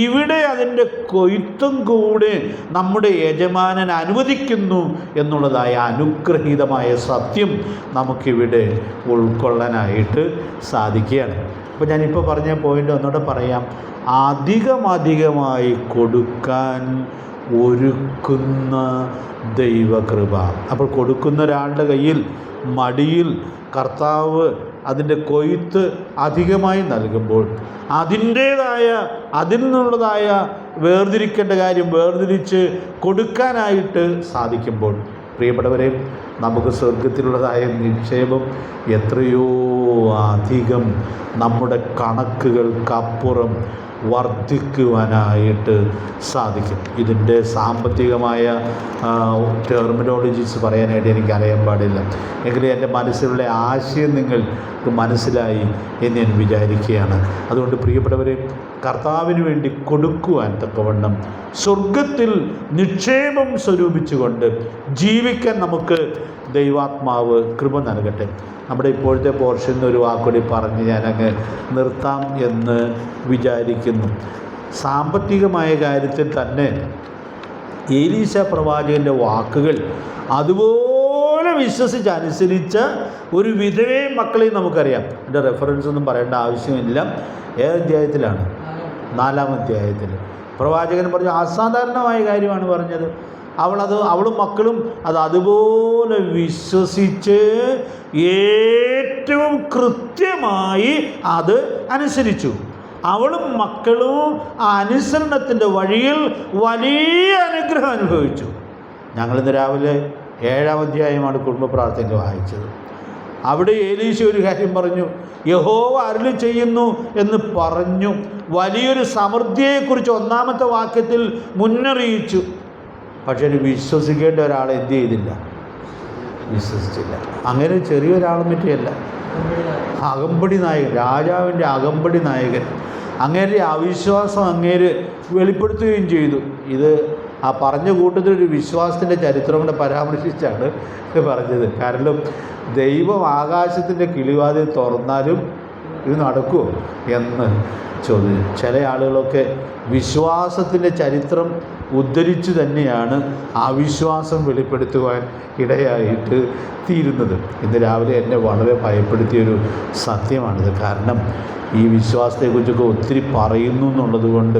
S1: ഇവിടെ അതിൻ്റെ കൊയ്ത്തും കൂടെ നമ്മുടെ യജമാനൻ അനുവദിക്കുന്നു എന്നുള്ളതായ അനുഗ്രഹീതമായ സത്യം നമുക്കിവിടെ ഉൾക്കൊള്ളാനായിട്ട് സാധിക്കുകയാണ്. അപ്പോൾ ഞാനിപ്പോൾ പറഞ്ഞ പോയിൻ്റ് ഒന്നുകൂടെ പറയാം. അധികമായി കൊടുക്കാൻ ഒരുക്കുന്ന ദൈവകൃപ. അപ്പോൾ കൊടുക്കുന്ന ഒരാളുടെ കയ്യിൽ മടിയിൽ കർത്താവ് അതിൻ്റെ കൊയ്ത്ത് അധികമായി നൽകുമ്പോൾ അതിൽ നിന്നുള്ളതായ വേർതിരിക്കേണ്ട കാര്യം വേർതിരിച്ച് കൊടുക്കാനായിട്ട് സാധിക്കുമ്പോൾ, പ്രിയപ്പെട്ടവരെ, നമുക്ക് സ്വർഗത്തിലുള്ളതായ നിക്ഷേപം എത്രയോ അധികം നമ്മുടെ കണക്കുകൾക്കപ്പുറം വർദ്ധിക്കുവാനായിട്ട് സാധിക്കും. ഇതിൻ്റെ സാമ്പത്തികമായ ടെർമിനോളജീസ് പറയാനായിട്ട് എനിക്ക് അറിയാൻ പാടില്ല. എങ്കിലും എൻ്റെ മനസ്സിലുള്ള ആശയം നിങ്ങൾക്ക് മനസ്സിലായി എന്ന് ഞാൻ വിചാരിക്കുകയാണ്. അതുകൊണ്ട് പ്രിയപ്പെട്ടവരെ, കർത്താവിന് വേണ്ടി കൊടുക്കുവാൻ തക്കവണ്ണം സ്വർഗത്തിൽ നിക്ഷേപം സ്വരൂപിച്ചുകൊണ്ട് ജീവിക്കാൻ നമുക്ക് ദൈവാത്മാവ് കൃപ നൽകട്ടെ. നമ്മുടെ ഇപ്പോഴത്തെ പോർഷനിൽ ഒരു വാക്കുകൂടി പറഞ്ഞ് ഞാനങ്ങ് നിർത്താം എന്ന് വിചാരിക്കുന്നു. സാമ്പത്തികമായ കാര്യത്തിൽ തന്നെ ഏലീശ പ്രവാചകൻ്റെ വാക്കുകൾ അതുപോലെ വിശ്വസിച്ച് അനുസരിച്ച ഒരു വിധവയും മക്കളെയും നമുക്കറിയാം. എൻ്റെ റെഫറൻസ് ഒന്നും പറയേണ്ട ആവശ്യമില്ല. ഏത് അധ്യായത്തിലാണ്? 4-ാം അധ്യായത്തിൽ പ്രവാചകൻ പറഞ്ഞു അസാധാരണമായ കാര്യമാണ് പറഞ്ഞത്. അവളും മക്കളും അത് അതുപോലെ വിശ്വസിച്ച് ഏറ്റവും കൃത്യമായി അത് അനുസരിച്ചു. അവളും മക്കളും ആ അനുസരണത്തിൻ്റെ വഴിയിൽ വലിയ അനുഗ്രഹം അനുഭവിച്ചു. ഞങ്ങളിന്ന് രാവിലെ 7-ാം അധ്യായമാണ് കുടുംബ പ്രാർത്ഥനയിൽ വായിച്ചത്. അവിടെ ഏലീശ ഒരു കാര്യം പറഞ്ഞു, യഹോവ അരുളി ചെയ്യുന്നു എന്ന് പറഞ്ഞു. വലിയൊരു സമൃദ്ധിയെക്കുറിച്ച് 1-ാമത്തെ വാക്യത്തിൽ മുന്നറിയിച്ചു. പക്ഷേ വിശ്വസിക്കേണ്ട ഒരാൾ എന്ത് ചെയ്തില്ല? വിശ്വസിച്ചില്ല. അങ്ങനെ ചെറിയൊരാളും പറ്റിയല്ല, അകമ്പടി നായകൻ, രാജാവിൻ്റെ അകമ്പടി നായകൻ. അങ്ങേരുടെ അവിശ്വാസം അങ്ങേര് വെളിപ്പെടുത്തുകയും ചെയ്തു. ഇത് ആ പറഞ്ഞ കൂട്ടത്തിലൊരു വിശ്വാസത്തിൻ്റെ ചരിത്രം കൂടെ പരാമർശിച്ചാണ് പറഞ്ഞത്. കാരണം ദൈവം ആകാശത്തിൻ്റെ കിളിവാതിൽ തുറന്നാലും ഇത് നടക്കുമോ എന്ന് ചോദിച്ചു. ചില ആളുകളൊക്കെ വിശ്വാസത്തിൻ്റെ ചരിത്രം ഉദ്ധരിച്ചു തന്നെയാണ് അവിശ്വാസം വെളിപ്പെടുത്തുവാൻ ഇടയായിട്ട് തീരുന്നത്. ഇന്ന് രാവിലെ എന്നെ വളരെ ഭയപ്പെടുത്തിയൊരു സത്യമാണിത്. കാരണം ഈ വിശ്വാസത്തെക്കുറിച്ചൊക്കെ ഒത്തിരി പറയുന്നു എന്നുള്ളത് കൊണ്ട്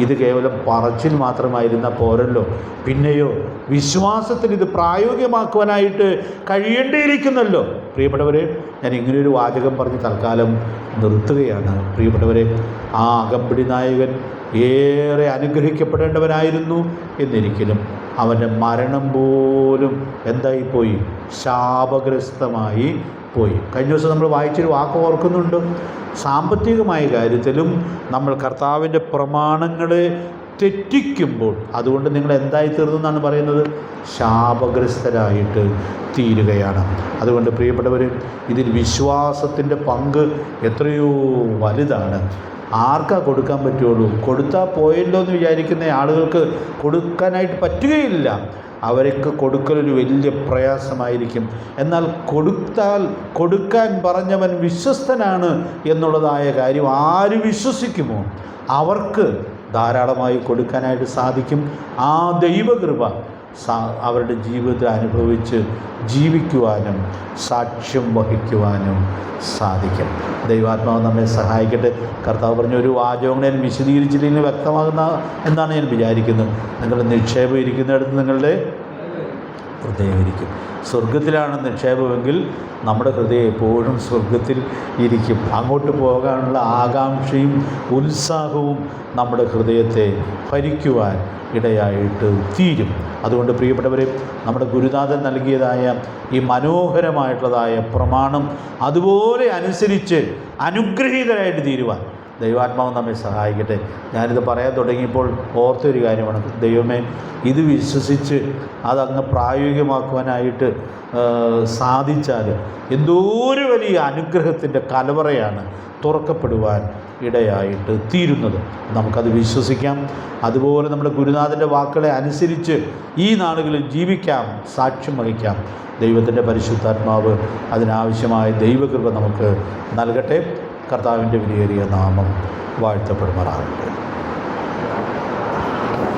S1: ഇത് കേവലം പറച്ചിൽ മാത്രമായിരുന്ന പോരല്ലോ, പിന്നെയോ വിശ്വാസത്തിൽ ഇത് പ്രായോഗികമാക്കുവാനായിട്ട് കഴിയേണ്ടിയിരിക്കുന്നല്ലോ. പ്രിയപ്പെട്ടവരെ, ഞാൻ ഇങ്ങനെയൊരു വാചകം പറഞ്ഞ് തൽക്കാലം നിർത്തുകയാണ്. പ്രിയപ്പെട്ടവരെ, ആ അകമ്പടി നായകൻ ഏറെ അനുഗ്രഹിക്കപ്പെടേണ്ടവനായിരുന്നു എന്നിരിക്കലും അവൻ്റെ മരണം പോലും എന്തായിപ്പോയി? ശാപഗ്രസ്തമായി പോയി. കഴിഞ്ഞ ദിവസം നമ്മൾ വായിച്ചൊരു വാക്ക് ഓർക്കുന്നുണ്ട്. സാമ്പത്തികമായ കാര്യത്തിലും നമ്മൾ കർത്താവിൻ്റെ പ്രമാണങ്ങളെ തെറ്റിക്കുമ്പോൾ അതുകൊണ്ട് നിങ്ങൾ എന്തായി തീർന്നു എന്നാണ് പറയുന്നത്? ശാപഗ്രസ്തരായിട്ട് തീരുകയാണ്. അതുകൊണ്ട് പ്രിയപ്പെട്ടവർ, ഇതിൽ വിശ്വാസത്തിൻ്റെ പങ്ക് എത്രയോ വലുതാണ്. ആർക്കാ കൊടുക്കാൻ പറ്റുള്ളൂ? കൊടുത്താൽ പോയല്ലോ എന്ന് വിചാരിക്കുന്ന ആളുകൾക്ക് കൊടുക്കാനായിട്ട് പറ്റുകയില്ല. അവർക്ക് കൊടുക്കലൊരു വലിയ പ്രയാസമായിരിക്കും. എന്നാൽ കൊടുക്കാൻ പറഞ്ഞവൻ വിശ്വസ്തനാണ് എന്നുള്ളതായ കാര്യം ആര് വിശ്വസിക്കുമോ അവർക്ക് ധാരാളമായി കൊടുക്കാനായിട്ട് സാധിക്കും. ആ ദൈവകൃപ അവരുടെ ജീവിതത്തിൽ അനുഭവിച്ച് ജീവിക്കുവാനും സാക്ഷ്യം വഹിക്കുവാനും സാധിക്കും. ദൈവാത്മാവ് നമ്മെ സഹായിക്കട്ടെ. കർത്താവ് പറഞ്ഞ ഒരു വാചകം ഞാൻ വിശദീകരിച്ചില്ലെങ്കിൽ വ്യക്തമാകുന്ന എന്നാണ് ഞാൻ വിചാരിക്കുന്നത്. നിങ്ങളുടെ നിക്ഷേപം ഇരിക്കുന്നിടത്ത് നിങ്ങളുടെ ഹൃദയം ഇരിക്കും. സ്വർഗത്തിലാണ് നിക്ഷേപമെങ്കിൽ നമ്മുടെ ഹൃദയം എപ്പോഴും സ്വർഗത്തിൽ ഇരിക്കും. അങ്ങോട്ട് പോകാനുള്ള ആകാംക്ഷയും ഉത്സാഹവും നമ്മുടെ ഹൃദയത്തെ ഭരിക്കുവാൻ ഇടയായിട്ട് തീരും. അതുകൊണ്ട് പ്രിയപ്പെട്ടവരെ, നമ്മുടെ ഗുരുനാഥൻ നൽകിയതായ ഈ മനോഹരമായിട്ടുള്ളതായ പ്രമാണം അതുപോലെ അനുസരിച്ച് അനുഗ്രഹീതരായിട്ട് തീരുവാൻ ദൈവാത്മാവ് നമ്മെ സഹായിക്കട്ടെ. ഞാനിത് പറയാൻ തുടങ്ങിയപ്പോൾ ഓർത്തൊരു കാര്യമാണ്, ദൈവമേ, ഇത് വിശ്വസിച്ച് അതങ്ങ് പ്രായോഗികമാക്കുവാനായിട്ട് സാധിച്ചാൽ എന്തോരു വലിയ അനുഗ്രഹത്തിൻ്റെ കലവറയാണ് തുറക്കപ്പെടുവാൻ ഇടയായിട്ട് തീരുന്നത്. നമുക്കത് വിശ്വസിക്കാം. അതുപോലെ നമ്മുടെ ഗുരുനാഥൻ്റെ വാക്കുകളെ അനുസരിച്ച് ഈ നാളുകളിൽ ജീവിക്കാം, സാക്ഷ്യം വഹിക്കാം. ദൈവത്തിൻ്റെ പരിശുദ്ധാത്മാവ് അതിനാവശ്യമായ ദൈവകൃപ നമുക്ക് നൽകട്ടെ. കർത്താവിൻ്റെ വിലയേറിയ നാമം വാഴ്ത്തപ്പെടുമാറാകട്ടെ.